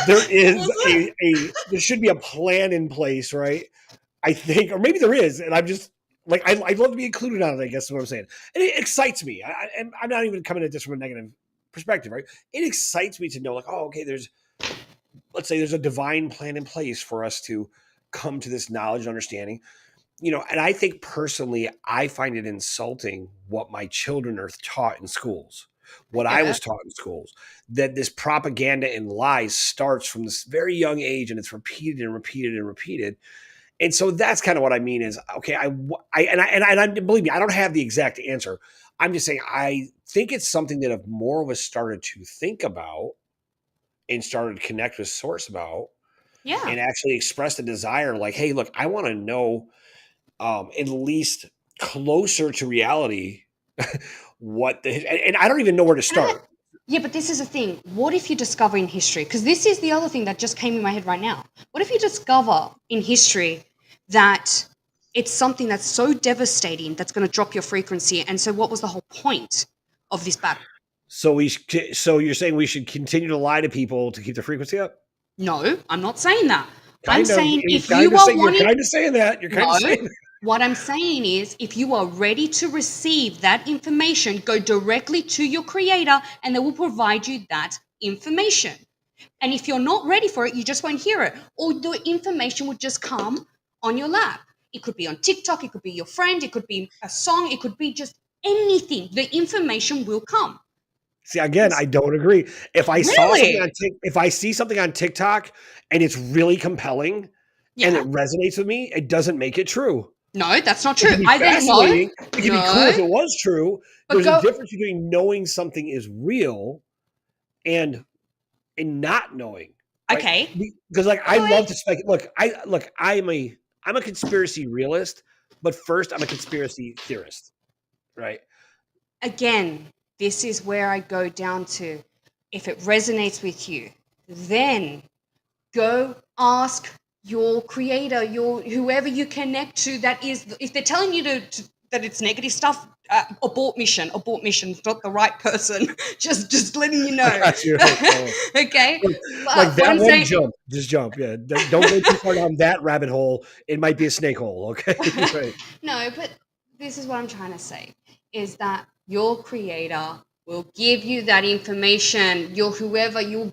there is there should be a plan in place, right? I think, or maybe there is, and I'm just like I'd love to be included on it. I guess is what I'm saying, and it excites me. And I'm not even coming at this from a negative perspective, right? It excites me to know, like, oh, okay, let's say there's a divine plan in place for us to come to this knowledge and understanding. And I think personally, I find it insulting what my children are taught in schools, I what get I it. was taught in schools, that this propaganda and lies starts from this very young age and it's repeated and repeated and repeated. And so that's kind of what I mean is, okay, I believe me, I don't have the exact answer. I'm just saying, I think it's something that if more of us started to think about and started to connect with source about Yeah. and actually express the desire, like, hey, look, I want to know at least closer to reality and I don't even know where to start. Yeah, but this is the thing. What if you discover in history? Because this is the other thing that just came in my head right now. What if you discover in history that it's something that's so devastating that's going to drop your frequency? And so, what was the whole point of this battle? So you're saying we should continue to lie to people to keep the frequency up? No, I'm not saying that. I'm Kind of. saying You're if kind you of are saying you're wanting, kind of saying that. You're kind of no, saying that. what I'm saying is if you are ready to receive that information, go directly to your creator and they will provide you that information. And if you're not ready for it, you just won't hear it. Or the information would just come on your lap. It could be on TikTok, it could be your friend, it could be a song, it could be just anything. The information will come. See, again, I don't agree. Really? If I see something on TikTok and it's really compelling and it Yeah. resonates with me, it doesn't make it true. No, that's not It true. can be Either no, fascinating. It can be cool if no, it was true. but There's a go, difference between knowing something is real and not knowing, right? okay, Because like I okay. love to speculate. I'm a conspiracy realist, but first I'm a conspiracy theorist, right? Again, this is where I go down to if it resonates with you, then go ask your creator, your whoever you connect to. That is, if they're telling you that it's negative stuff, abort mission, it's not the right person. just letting you I know. got you. Oh. Okay, Like but what that I'm one saying, jump, just jump. Yeah, don't go too far down that rabbit hole. It might be a snake hole. Okay, right. no, but this is what I'm trying to say is that your creator will give you that information. Your whoever you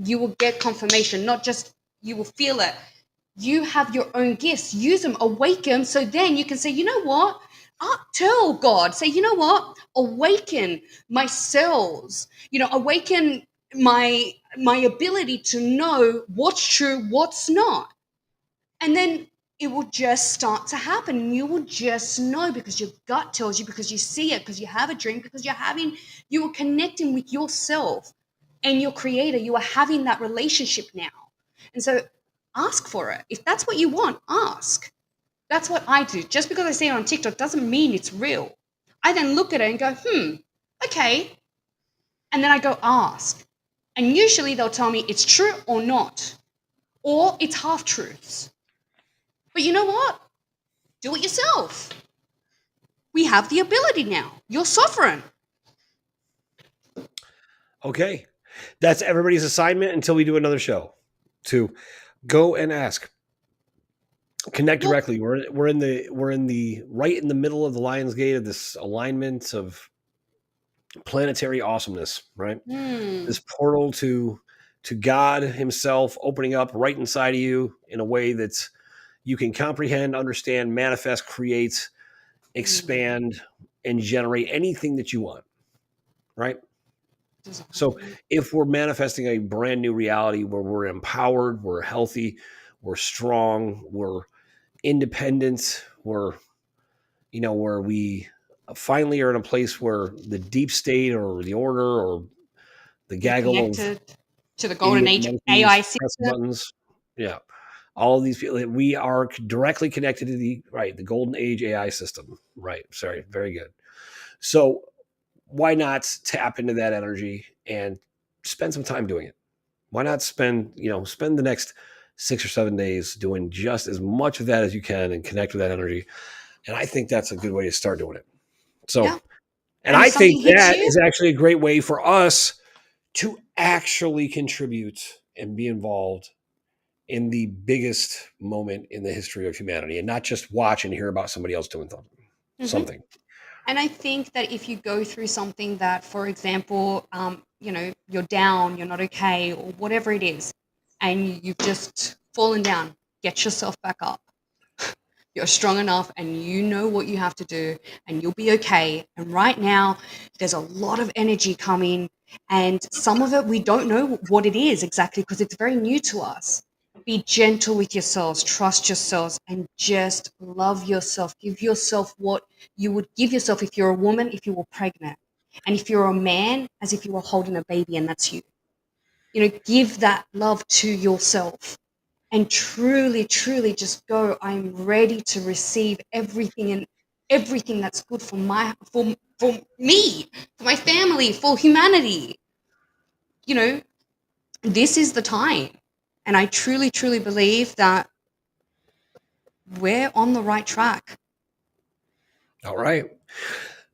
will get confirmation, not just you will feel it. You have your own gifts, use them, awaken, so then you can say, you know what? Tell God, say, you know what? Awaken my cells. Awaken my ability to know what's true, what's not. And then it will just start to happen. And you will just know because your gut tells you, because you see it, because you have a dream, because you are connecting with yourself and your creator. You are having that relationship now. And so ask for it. If that's what you want, ask. That's what I do. Just because I see it on TikTok doesn't mean it's real. I then look at it and go, okay. And then I go ask. And usually they'll tell me it's true or not, or it's half truths. But you know what? Do it yourself. We have the ability now. You're sovereign. Okay. That's everybody's assignment until we do another show, to go and ask. Connect Well, directly. We're in the right in the middle of the Lion's Gate of this alignment of planetary awesomeness, right? hmm, This portal to God himself opening up right inside of you in a way that you can comprehend, understand, manifest, create, hmm, expand, and generate anything that you want, right? So design. if we're manifesting a brand new reality where we're empowered, we're healthy, we're strong, we're independent, where we finally are in a place where the deep state or the order or the You've gaggle of connected to the golden idiot age AI monkeys press system. buttons. Yeah. All of these people, we are directly connected to the golden age AI system. Right. Sorry. Very good. So why not tap into that energy and spend some time doing it? Why not spend the next 6 or 7 days doing just as much of that as you can and connect with that energy? And I think that's a good way to start doing it. Yeah. So, and And if I think something hits that you, is actually a great way for us to actually contribute and be involved in the biggest moment in the history of humanity, and not just watch and hear about somebody else doing something. mhm. Something. And I think that if you go through something that, for example, you're down, you're not okay, or whatever it is, and you've just fallen down, get yourself back up. You're strong enough and you know what you have to do and you'll be okay. And right now, there's a lot of energy coming, and some of it we don't know what it is exactly because it's very new to us. Be gentle with yourselves, trust yourselves, and just love yourself. Give yourself what you would give yourself if you're a woman, if you were pregnant, and if you're a man, as if you were holding a baby and that's you. Give that love to yourself and truly, truly just go, I'm ready to receive everything and everything that's good for me, for my family, for humanity. You know, this is the time. And I truly, truly believe that we're on the right track. All right.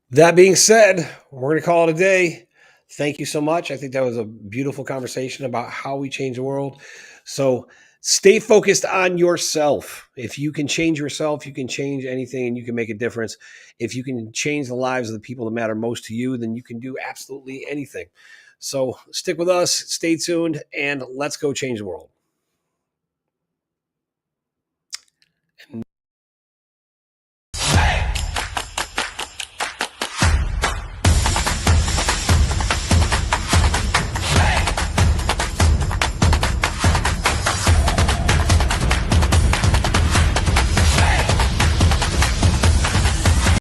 That being said, we're going to call it a day. Thank you so much. I think that was a beautiful conversation about how we change the world. So stay focused on yourself. If you can change yourself, you can change anything and you can make a difference. If you can change the lives of the people that matter most to you, then you can do absolutely anything. So stick with us, stay tuned, and let's go change the world.